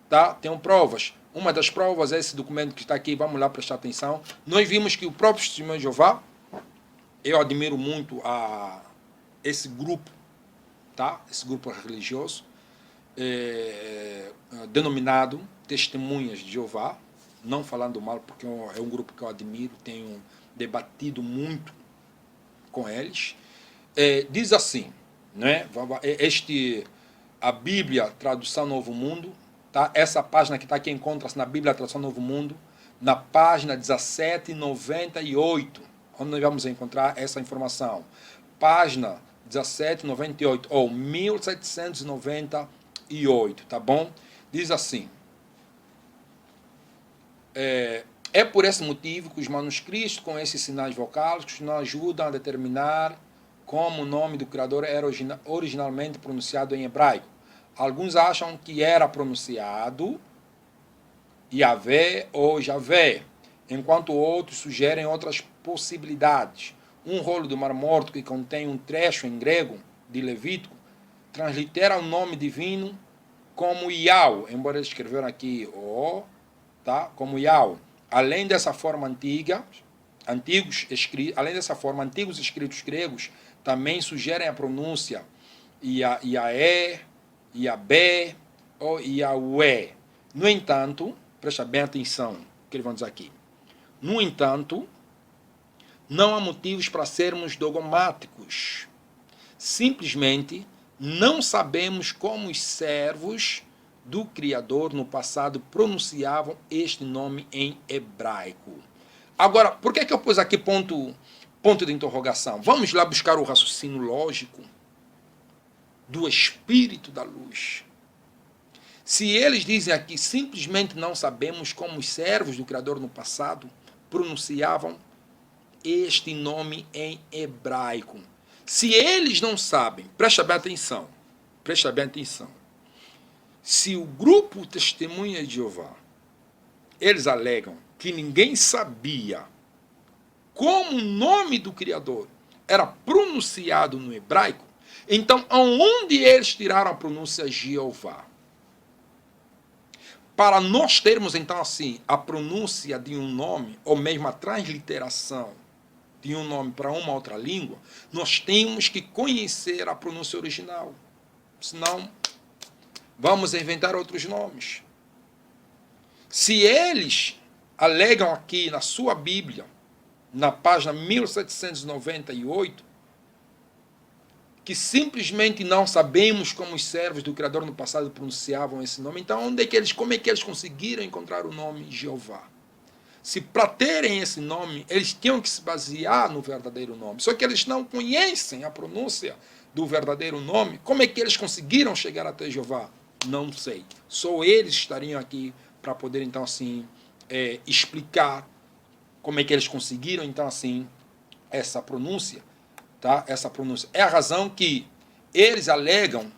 tá? Tenho provas. Uma das provas é esse documento que está aqui, vamos lá prestar atenção. Nós vimos que o próprio Testemunho de Jeová, eu admiro muito esse grupo, tá? Esse grupo religioso, denominado Testemunhas de Jeová, não falando mal, porque é um grupo que eu admiro, tenho debatido muito com eles. Diz assim, né? A Bíblia, tradução Novo Mundo, tá? Essa página que está aqui encontra-se na Bíblia, tradução Novo Mundo, na página 1798, onde nós vamos encontrar essa informação. Página 1798, ou 1798, tá bom? Diz assim, é por esse motivo que os manuscritos com esses sinais vocálicos nos ajudam a determinar como o nome do Criador era originalmente pronunciado em hebraico. Alguns acham que era pronunciado Yahvé ou Javé, enquanto outros sugerem outras possibilidades. Um rolo do Mar Morto que contém um trecho em grego de Levítico translitera o nome divino como Yahweh, embora eles escreveram aqui tá? Como Yahweh. Além dessa forma antigos escritos gregos também sugerem a pronúncia Iaé, Iabé ou Iaué. No entanto, presta bem atenção no que eles vão dizer aqui. No entanto, não há motivos para sermos dogmáticos. Simplesmente não sabemos como os servos do Criador no passado pronunciavam este nome em hebraico. Agora, por que eu pus aqui ponto de interrogação? Vamos lá buscar o raciocínio lógico do Espírito da Luz. Se eles dizem aqui, simplesmente não sabemos como os servos do Criador no passado pronunciavam este nome em hebraico. Se eles não sabem, preste bem atenção, preste bem atenção. Se o grupo Testemunha de Jeová, eles alegam que ninguém sabia como o nome do Criador era pronunciado no hebraico, então aonde eles tiraram a pronúncia Jeová? Para nós termos, então, assim, a pronúncia de um nome, ou mesmo a transliteração de um nome para uma outra língua, nós temos que conhecer a pronúncia original. Senão, vamos inventar outros nomes. Se eles alegam aqui na sua Bíblia, na página 1798, que simplesmente não sabemos como os servos do Criador no passado pronunciavam esse nome, então como é que eles conseguiram encontrar o nome Jeová? Se para terem esse nome, eles tinham que se basear no verdadeiro nome. Só que eles não conhecem a pronúncia do verdadeiro nome. Como é que eles conseguiram chegar até Jeová? Não sei. Só eles estariam aqui para poder, então, assim, explicar como é que eles conseguiram, então, assim, essa pronúncia. Tá? Essa pronúncia. É a razão que eles alegam,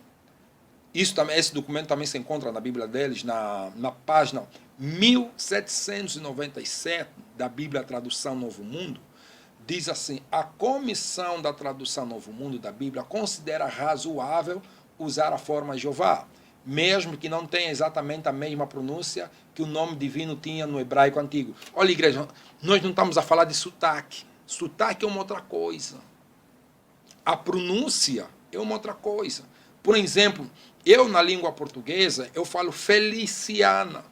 isso também, esse documento também se encontra na Bíblia deles, na página 1797 da Bíblia Tradução Novo Mundo, diz assim: a Comissão da Tradução Novo Mundo da Bíblia considera razoável usar a forma Jeová, mesmo que não tenha exatamente a mesma pronúncia que o nome divino tinha no hebraico antigo. Olha, igreja, nós não estamos a falar de sotaque. Sotaque é uma outra coisa. A pronúncia é uma outra coisa. Por exemplo, eu na língua portuguesa, eu falo Feliciana,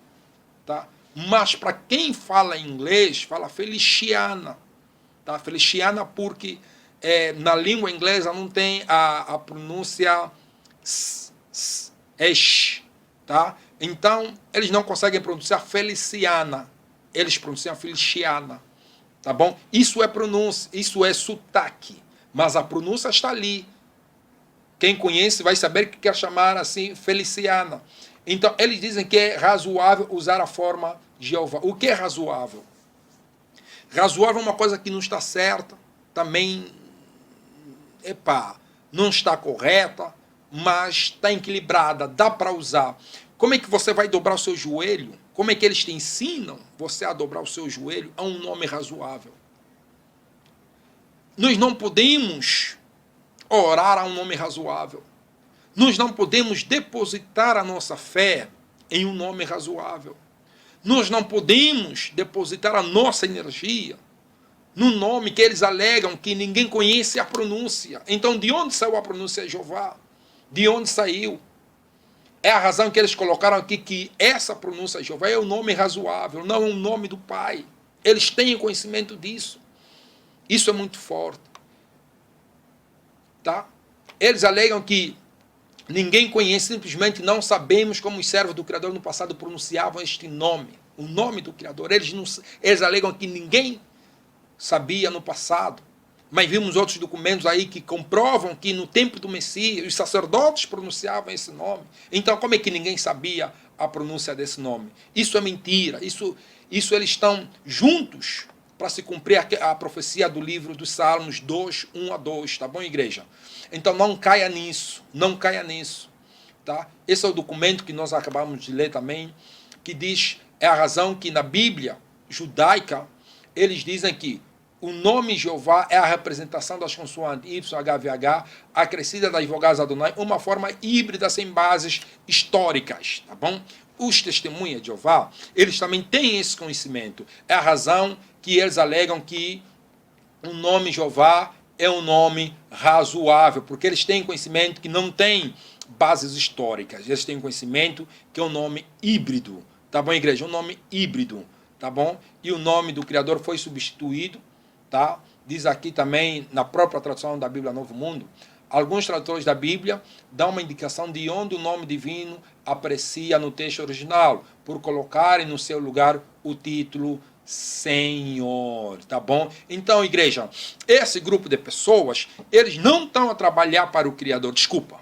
tá? Mas para quem fala inglês, fala Feliciana, tá? Feliciana porque na língua inglesa não tem a pronúncia esh, tá? Então, eles não conseguem pronunciar Feliciana, eles pronunciam Feliciana, tá bom? Isso é pronúncia, isso é sotaque. Mas a pronúncia está ali. Quem conhece vai saber que quer chamar assim Feliciana. Então, eles dizem que é razoável usar a forma Jeová. O que é razoável? Razoável é uma coisa que não está certa, também não está correta, mas está equilibrada, dá para usar. Como é que você vai dobrar o seu joelho? Como é que eles te ensinam você a dobrar o seu joelho a um nome razoável? Nós não podemos orar a um nome razoável. Nós não podemos depositar a nossa fé em um nome razoável. Nós não podemos depositar a nossa energia num nome que eles alegam que ninguém conhece a pronúncia. Então, de onde saiu a pronúncia Jeová? De onde saiu? É a razão que eles colocaram aqui que essa pronúncia Jeová é um nome razoável, não é um nome do Pai. Eles têm conhecimento disso. Isso é muito forte. Tá? Eles alegam que ninguém conhece, simplesmente não sabemos como os servos do Criador no passado pronunciavam este nome. O nome do Criador. Eles alegam que ninguém sabia no passado. Mas vimos outros documentos aí que comprovam que no tempo do Messias os sacerdotes pronunciavam esse nome. Então como é que ninguém sabia a pronúncia desse nome? Isso é mentira. Isso eles estão juntos para se cumprir a profecia do livro dos Salmos 2, 1 a 2, tá bom, igreja? Então não caia nisso, não caia nisso, tá? Esse é o documento que nós acabamos de ler também, que diz, é a razão que na Bíblia judaica, eles dizem que o nome Jeová é a representação das consoantes Y, H, VH, acrescida das vogais Adonai, uma forma híbrida sem bases históricas, tá bom? Os testemunhas de Jeová, eles também têm esse conhecimento. É a razão que eles alegam que o nome Jeová é um nome razoável, porque eles têm conhecimento que não tem bases históricas. Eles têm conhecimento que é um nome híbrido, tá bom, igreja? Um nome híbrido, tá bom? E o nome do Criador foi substituído, tá? Diz aqui também, na própria tradução da Bíblia Novo Mundo, alguns tradutores da Bíblia dão uma indicação de onde o nome divino aparecia no texto original, por colocarem no seu lugar o título Senhor, tá bom? Então, igreja, esse grupo de pessoas, eles não estão a trabalhar para o Criador, desculpa,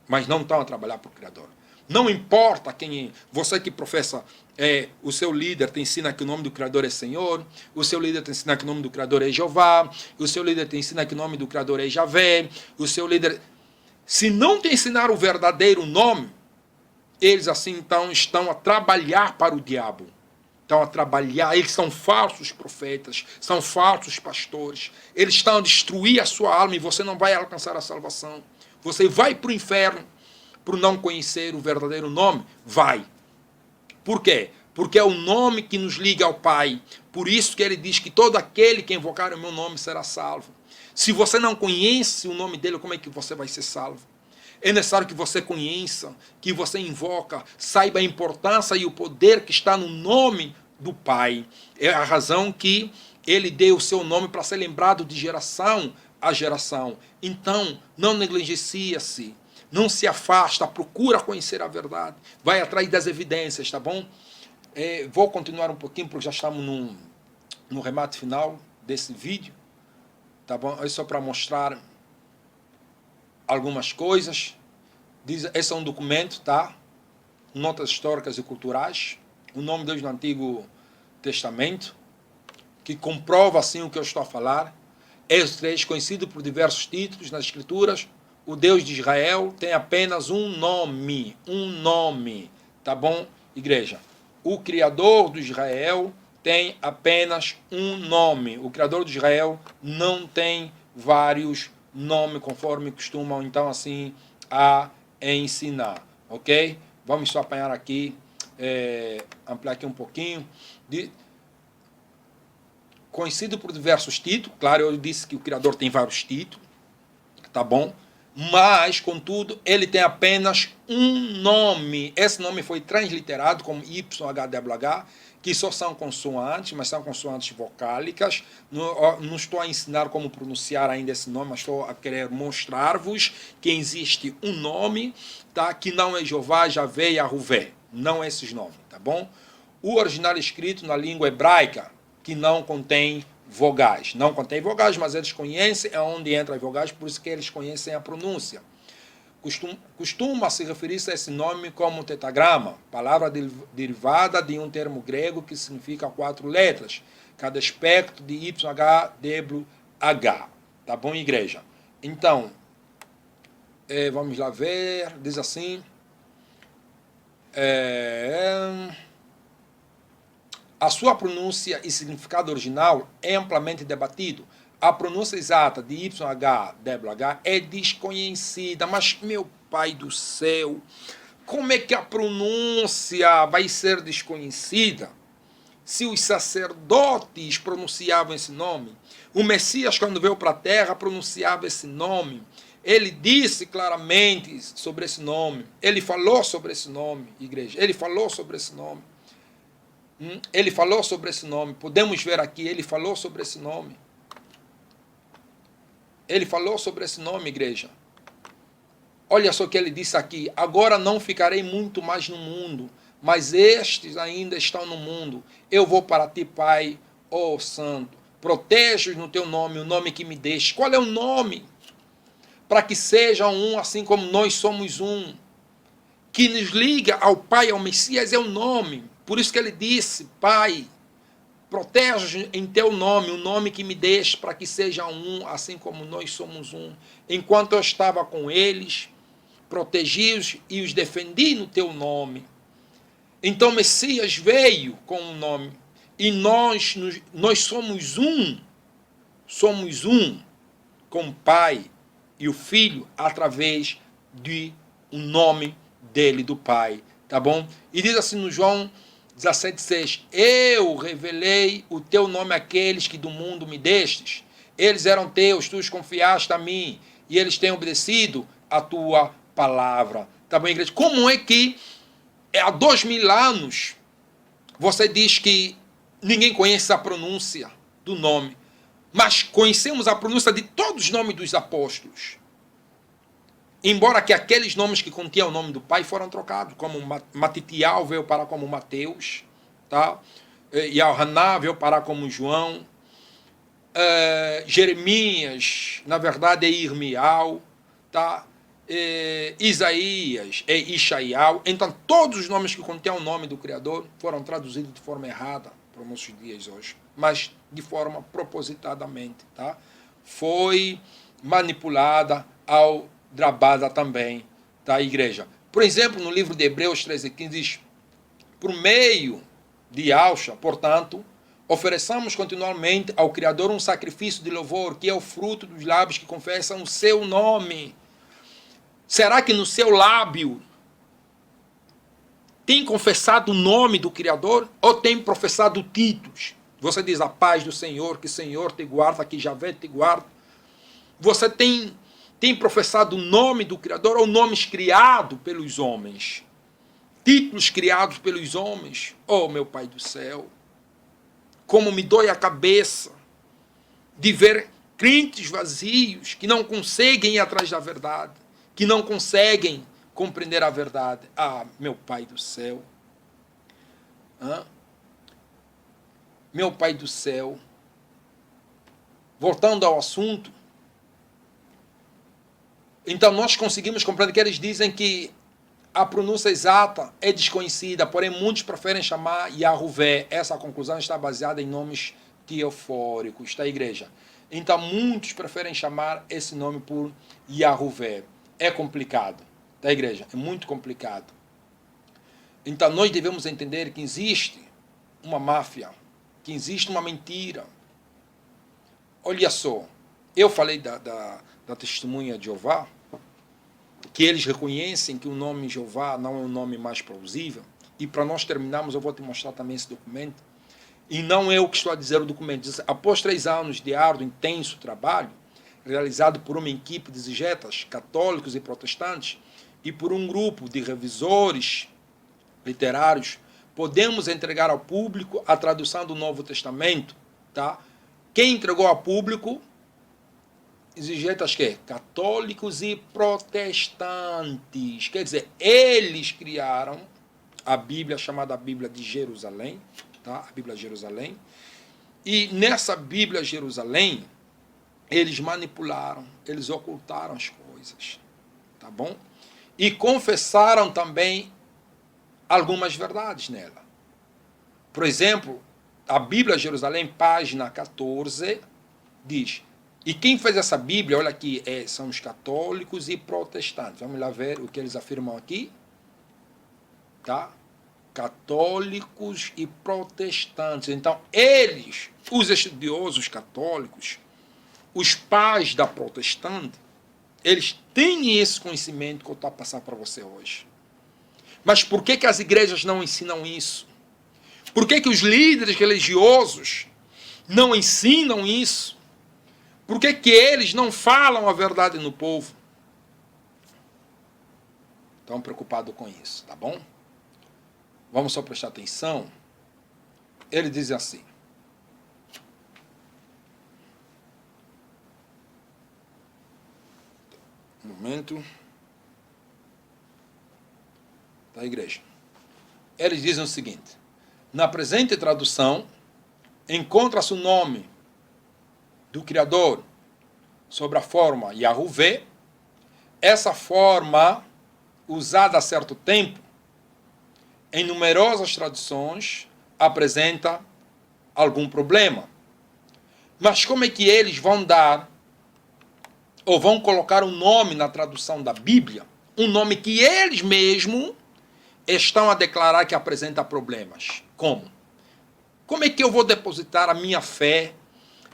mas não estão a trabalhar para o Criador. Não importa quem é. Você que professa, o seu líder te ensina que o nome do Criador é Senhor, o seu líder te ensina que o nome do Criador é Jeová, o seu líder te ensina que o nome do Criador é Javé, o seu líder... Se não te ensinar o verdadeiro nome, eles assim então estão a trabalhar para o diabo. Estão a trabalhar, eles são falsos profetas, são falsos pastores. Eles estão a destruir a sua alma e você não vai alcançar a salvação. Você vai para o inferno por não conhecer o verdadeiro nome? Vai. Por quê? Porque é o nome que nos liga ao Pai. Por isso que ele diz que todo aquele que invocar o meu nome será salvo. Se você não conhece o nome dele, como é que você vai ser salvo? É necessário que você conheça, que você invoca, saiba a importância e o poder que está no nome do Pai. É a razão que ele deu o seu nome para ser lembrado de geração a geração. Então, não negligencie-se, não se afasta, procura conhecer a verdade, vai atrás das evidências, tá bom? Vou continuar um pouquinho, porque já estamos no remate final desse vídeo, tá bom? É só para mostrar algumas coisas. Esse é um documento, tá? Notas históricas e culturais, o nome de Deus no Antigo Testamento, que comprova assim o que eu estou a falar. Êxodo 3, conhecido por diversos títulos nas Escrituras, o Deus de Israel tem apenas um nome, tá bom, igreja? O Criador de Israel tem apenas um nome. O Criador de Israel não tem vários nomes, conforme costumam, então, assim, a ensinar, ok? Vamos só apanhar aqui, ampliar aqui um pouquinho. Conhecido por diversos títulos, claro, eu disse que o Criador tem vários títulos, tá bom? Mas, contudo, ele tem apenas um nome. Esse nome foi transliterado como YHWH, que só são consoantes, mas são consoantes vocálicas. Não estou a ensinar como pronunciar ainda esse nome, mas estou a querer mostrar-vos que existe um nome, tá? Que não é Jeová, Javé e Ahuvé. Não esses nomes, tá bom? O original escrito na língua hebraica, que não contém vogais. Não contém vogais, mas eles conhecem aonde entra as vogais, por isso que eles conhecem a pronúncia. Costuma-se referir-se a esse nome como tetagrama, palavra derivada de um termo grego que significa 4 letras, cada aspecto de YHWH. Tá bom, igreja? Então, vamos lá ver, diz assim... A sua pronúncia e significado original é amplamente debatido. A pronúncia exata de YHWH é desconhecida. Mas, meu pai do céu, como é que a pronúncia vai ser desconhecida se os sacerdotes pronunciavam esse nome? O Messias, quando veio para a terra, pronunciava esse nome. Ele disse claramente sobre esse nome. Ele falou sobre esse nome, igreja. Ele falou sobre esse nome. Ele falou sobre esse nome. Podemos ver aqui, ele falou sobre esse nome. Ele falou sobre esse nome, igreja. Olha só o que ele disse aqui. Agora não ficarei muito mais no mundo, mas estes ainda estão no mundo. Eu vou para ti, Pai, ó Santo. Protege-os no teu nome, o nome que me deixe. Qual é o nome? Para que sejam um, assim como nós somos um. Que nos liga ao Pai, ao Messias, é o nome. Por isso que ele disse, Pai, protege em teu nome, o nome que me deixe, para que seja um, assim como nós somos um. Enquanto eu estava com eles, protegi-os e os defendi no teu nome. Então o Messias veio com o nome. E nós somos um com o Pai e o Filho, através de um nome dele, do Pai. Tá bom? E diz assim no João 17,6: Eu revelei o teu nome àqueles que do mundo me destes. Eles eram teus, tu os confiaste a mim, e eles têm obedecido a tua palavra. Tá bom, igreja? Como é que há 2000 anos você diz que ninguém conhece a pronúncia do nome, mas conhecemos a pronúncia de todos os nomes dos apóstolos? Embora que aqueles nomes que continham o nome do Pai foram trocados, como Matitial veio parar como Mateus, tá? Yohaná veio parar como João, Jeremias, na verdade, é Irmial, tá? Isaías e Ishaial. Então, todos os nomes que contêm o nome do Criador foram traduzidos de forma errada para os nossos dias hoje, mas de forma propositadamente. Tá? Foi manipulada ao drabada também da igreja. Por exemplo, no livro de Hebreus 13,15 diz: por meio de Yahshua, portanto, ofereçamos continuamente ao Criador um sacrifício de louvor, que é o fruto dos lábios que confessam o seu nome. Será que no seu lábio tem confessado o nome do Criador ou tem professado títulos? Você diz: a paz do Senhor, que o Senhor te guarda, que Javé te guarda. Você tem professado o nome do Criador ou nomes criados pelos homens? Títulos criados pelos homens? Oh, meu Pai do céu, como me dói a cabeça de ver crentes vazios que não conseguem ir atrás da verdade, que não conseguem compreender a verdade. Ah, meu Pai do céu. Meu Pai do céu. Voltando ao assunto, então nós conseguimos compreender que eles dizem que a pronúncia exata é desconhecida, porém muitos preferem chamar Yahuvé. Essa conclusão está baseada em nomes teofóricos, tá, igreja? Então muitos preferem chamar esse nome por Yahuvé. É complicado, tá, igreja? É muito complicado. Então nós devemos entender que existe uma máfia, que existe uma mentira. Olha só, eu falei da testemunha de Jeová, que eles reconhecem que o nome Jeová não é um nome mais plausível. E para nós terminarmos, eu vou te mostrar também esse documento. E não é eu que estou a dizer o documento. Diz: após 3 anos de árduo, intenso trabalho, realizado por uma equipe de exegetas católicos e protestantes e por um grupo de revisores literários, podemos entregar ao público a tradução do Novo Testamento. Tá? Quem entregou ao público? Exegetas que? Católicos e protestantes. Quer dizer, eles criaram a Bíblia, chamada Bíblia de Jerusalém, tá? A Bíblia de Jerusalém. E nessa Bíblia Jerusalém, eles manipularam, eles ocultaram as coisas, tá bom? E confessaram também algumas verdades nela. Por exemplo, a Bíblia Jerusalém, página 14, diz: e quem fez essa Bíblia, olha aqui, são os católicos e protestantes. Vamos lá ver o que eles afirmam aqui. Tá? Católicos e protestantes. Então, eles, os estudiosos católicos, os pais da protestante, eles têm esse conhecimento que eu estou a passar para você hoje. Mas por que as igrejas não ensinam isso? Por que os líderes religiosos não ensinam isso? Por que eles não falam a verdade no povo? Estão preocupados com isso, tá bom? Vamos só prestar atenção. Ele diz assim: um momento. Da igreja. Eles dizem o seguinte: na presente tradução, encontra-se o nome do Criador sobre a forma Yahuvé. Essa forma, usada há certo tempo, em numerosas traduções, apresenta algum problema. Mas como é que eles vão dar, ou vão colocar um nome na tradução da Bíblia, um nome que eles mesmos estão a declarar que apresenta problemas? Como? Como é que eu vou depositar a minha fé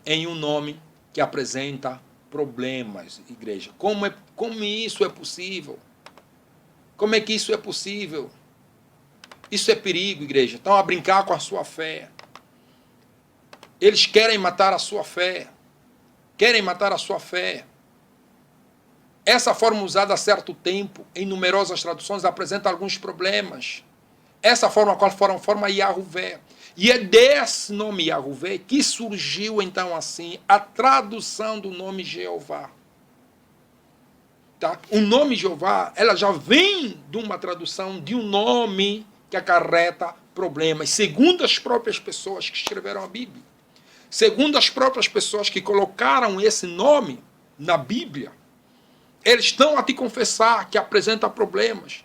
em um nome que apresenta problemas, igreja? Como isso é possível? Como é que isso é possível? Isso é perigo, igreja. Estão a brincar com a sua fé. Eles querem matar a sua fé. Querem matar a sua fé. Essa forma usada há certo tempo, em numerosas traduções, apresenta alguns problemas. Essa forma, qual foi a forma Yahuvé? E é desse nome Yahuvé que surgiu, então, assim, a tradução do nome Jeová. Tá? O nome Jeová, ela já vem de uma tradução de um nome que acarreta problemas, segundo as próprias pessoas que escreveram a Bíblia. Segundo as próprias pessoas que colocaram esse nome na Bíblia, Eles estão a te confessar que apresenta problemas.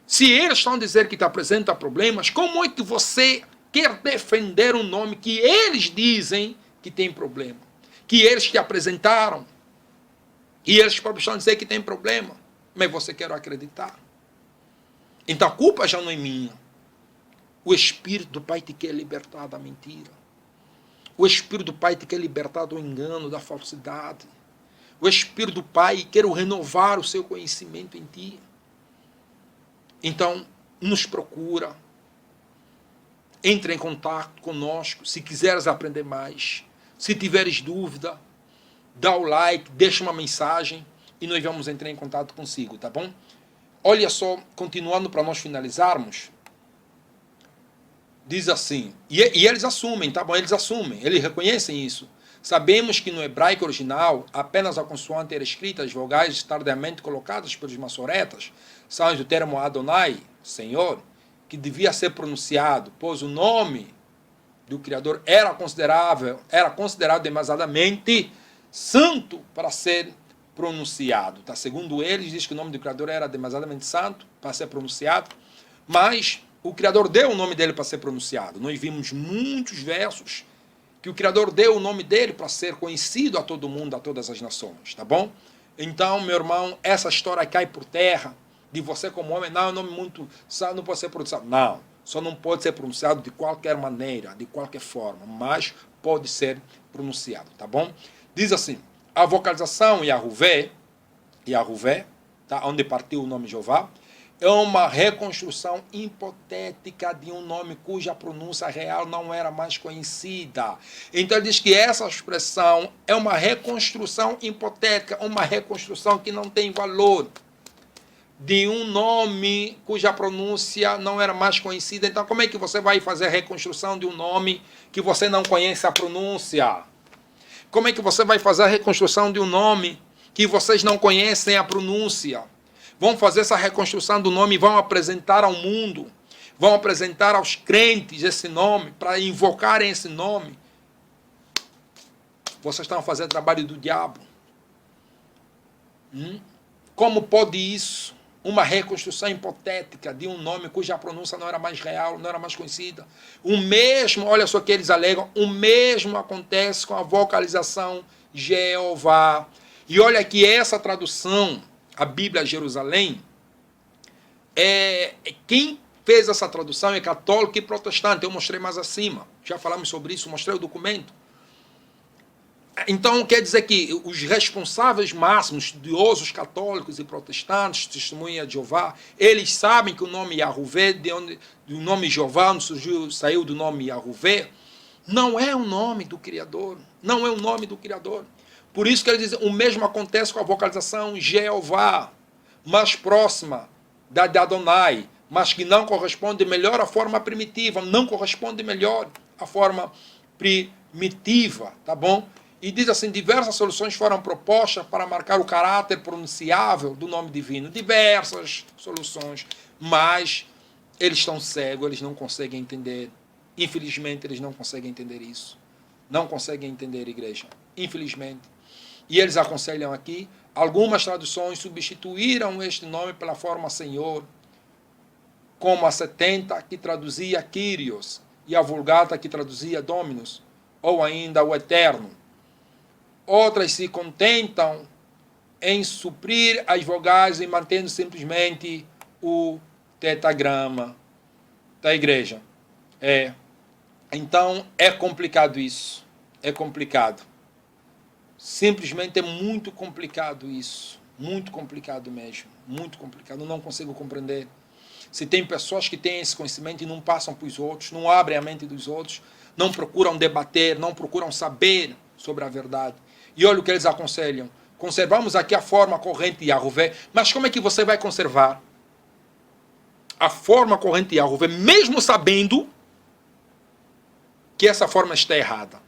Se eles estão a dizer que te apresenta problemas, como é que você quer defender um nome que eles dizem que tem problema? Que eles te apresentaram. E eles próprios estão a dizer que tem problema. Mas você quer acreditar. Então a culpa já não é minha. O Espírito do Pai te quer libertar da mentira. O Espírito do Pai te quer libertar do engano, da falsidade. O Espírito do Pai quer renovar o seu conhecimento em ti. Então, nos procura. Entre em contato conosco. Se quiseres aprender mais. Se tiveres dúvida, dá o like, deixa uma mensagem e nós vamos entrar em contato consigo, tá bom? Olha só, continuando para nós finalizarmos. Diz assim, e eles assumem, tá bom? Eles assumem, eles reconhecem isso. Sabemos que no hebraico original, apenas a consoante era escrita, as vogais tardiamente colocadas pelos maçoretas, são do termo Adonai, Senhor, que devia ser pronunciado, pois o nome do Criador era considerado demasiadamente santo para ser pronunciado. Tá? Segundo eles, diz que o nome do Criador era demasiadamente santo para ser pronunciado, mas o Criador deu o nome dele para ser pronunciado. Nós vimos muitos versos que o Criador deu o nome dele para ser conhecido a todo mundo, a todas as nações, tá bom? Então, meu irmão, essa história cai por terra, de você como homem, não, é um nome muito santo, não pode ser pronunciado. Não, só não pode ser pronunciado de qualquer maneira, de qualquer forma, mas pode ser pronunciado, tá bom? Diz assim, a vocalização Yahuvé, tá, onde partiu o nome Jeová, é uma reconstrução hipotética de um nome cuja pronúncia real não era mais conhecida. Então ele diz que essa expressão é uma reconstrução hipotética, uma reconstrução que não tem valor, de um nome cuja pronúncia não era mais conhecida. Então como é que você vai fazer a reconstrução de um nome que você não conhece a pronúncia? Como é que você vai fazer a reconstrução de um nome que vocês não conhecem a pronúncia? Vão fazer essa reconstrução do nome e vão apresentar ao mundo, vão apresentar aos crentes esse nome, para invocarem esse nome. Vocês estão a fazer trabalho do diabo. Como pode isso? Uma reconstrução hipotética de um nome cuja pronúncia não era mais real, não era mais conhecida. O mesmo, olha só que eles alegam, o mesmo acontece com a vocalização Jeová. E olha que essa tradução, a Bíblia Jerusalém, quem fez essa tradução é católico e protestante. Eu mostrei mais acima, já falamos sobre isso, mostrei o documento. Então quer dizer que os responsáveis máximos, estudiosos católicos e protestantes, testemunha de Jeová, eles sabem que o nome Yahuvé, do nome Jeová, saiu do nome Yahuvé, não é o nome do Criador, não é o nome do Criador. Por isso que eles dizem, o mesmo acontece com a vocalização Jeová, mais próxima da de Adonai, mas que não corresponde melhor à forma primitiva, não corresponde melhor à forma primitiva, tá bom? E diz assim, diversas soluções foram propostas para marcar o caráter pronunciável do nome divino. Diversas soluções, mas eles estão cegos, eles não conseguem entender. Infelizmente, eles não conseguem entender isso. Não conseguem entender, igreja. Infelizmente. E eles aconselham aqui, algumas traduções substituíram este nome pela forma Senhor, como a 70, que traduzia Kyrios, e a Vulgata, que traduzia Dominus, ou ainda o Eterno. Outras se contentam em suprir as vogais e mantendo simplesmente o tetagrama da igreja. Então, é complicado isso. É complicado. Simplesmente é muito complicado isso. Muito complicado mesmo. Muito complicado. Eu não consigo compreender. Se tem pessoas que têm esse conhecimento e não passam para os outros, não abrem a mente dos outros, não procuram debater, não procuram saber sobre a verdade. E olha o que eles aconselham. Conservamos aqui a forma corrente de Yahuvé. Mas como é que você vai conservar a forma corrente de Yahuvé, mesmo sabendo que essa forma está errada?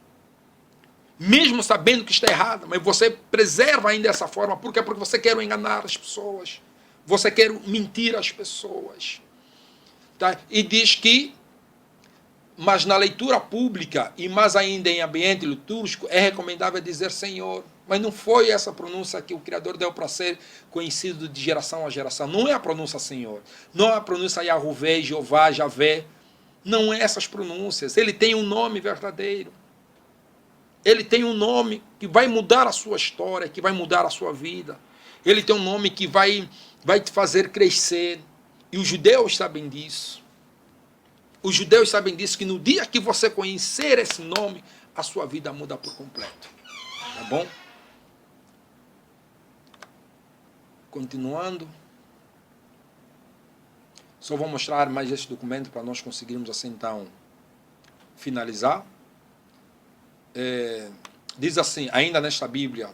Mesmo sabendo que está errada, mas você preserva ainda essa forma. Por quê? Porque você quer enganar as pessoas. Você quer mentir às pessoas. Tá? E diz que, mas na leitura pública, e mais ainda em ambiente litúrgico, é recomendável dizer Senhor. Mas não foi essa pronúncia que o Criador deu para ser conhecido de geração a geração. Não é a pronúncia Senhor. Não é a pronúncia Yahuvé, Jeová, Javé. Não é essas pronúncias. Ele tem um nome verdadeiro. Ele tem um nome que vai mudar a sua história, que vai mudar a sua vida. Ele tem um nome que vai te fazer crescer. E os judeus sabem disso. Os judeus sabem disso, que no dia que você conhecer esse nome, a sua vida muda por completo. Tá bom? Continuando. Só vou mostrar mais esse documento para nós conseguirmos assim então finalizar. Diz assim, ainda nesta Bíblia,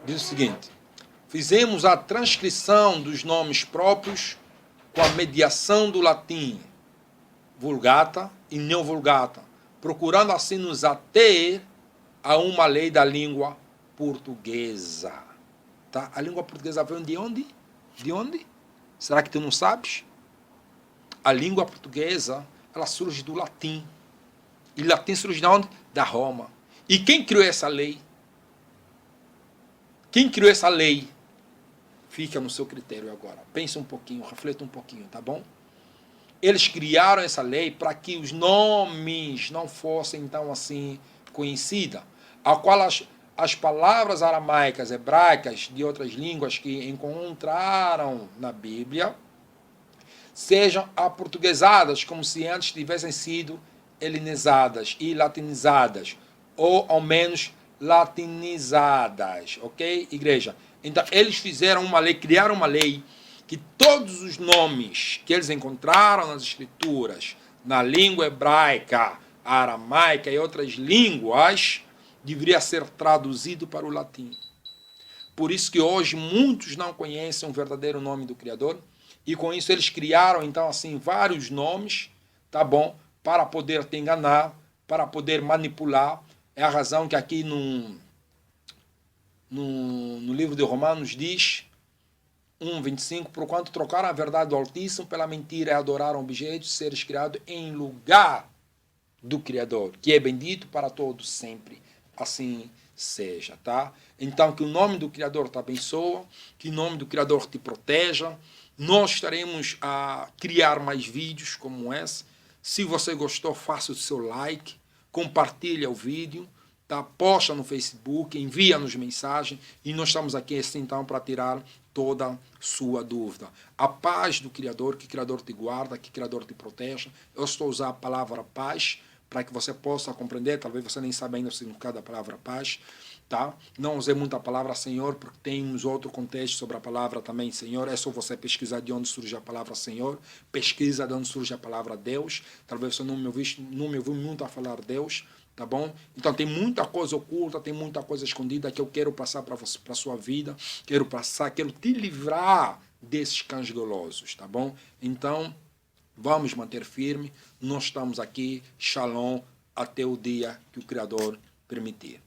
diz o seguinte: fizemos a transcrição dos nomes próprios com a mediação do latim, Vulgata e Neovulgata, procurando assim nos ater a uma lei da língua portuguesa. Tá? A língua portuguesa vem de onde? De onde? Será que tu não sabes? A língua portuguesa, ela surge do latim. E o latim surge de onde? Da Roma. E quem criou essa lei? Quem criou essa lei? Fica no seu critério agora. Pensa um pouquinho, reflita um pouquinho, tá bom? Eles criaram essa lei para que os nomes não fossem, então, assim, conhecidos. A qual as palavras aramaicas, hebraicas, de outras línguas que encontraram na Bíblia, sejam aportuguesadas, como se antes tivessem sido helenizadas e latinizadas, ou ao menos latinizadas, ok, igreja? Então, eles fizeram uma lei, criaram uma lei, que todos os nomes que eles encontraram nas escrituras, na língua hebraica, aramaica e outras línguas, deveria ser traduzido para o latim. Por isso que hoje muitos não conhecem o verdadeiro nome do Criador, e com isso eles criaram, então, assim, vários nomes, tá bom, para poder te enganar, para poder manipular. É a razão que aqui no livro de Romanos diz, 1:25, porquanto trocaram a verdade do Altíssimo pela mentira e adoraram objetos, seres criados em lugar do Criador, que é bendito para todos sempre. Assim seja, tá? Então, que o nome do Criador te abençoe, que o nome do Criador te proteja. Nós estaremos a criar mais vídeos como esse. Se você gostou, faça o seu like, compartilhe o vídeo, tá? Posta no Facebook, envia-nos mensagem e nós estamos aqui assim, então, para tirar toda sua dúvida. A paz do Criador, que o Criador te guarda, que o Criador te proteja. Eu estou a usar a palavra paz para que você possa compreender, talvez você nem saiba ainda o significado da palavra paz, tá? Não usei muito a palavra Senhor, porque temos outro contexto sobre a palavra também Senhor. É só você pesquisar de onde surge a palavra Senhor, pesquisa de onde surge a palavra Deus. Talvez você não me ouviu muito a falar Deus, tá bom? Então tem muita coisa oculta, tem muita coisa escondida que eu quero passar para você, para sua vida, quero te livrar desses cães golosos, tá bom? Então, vamos manter firme, nós estamos aqui, shalom, até o dia que o Criador permitir.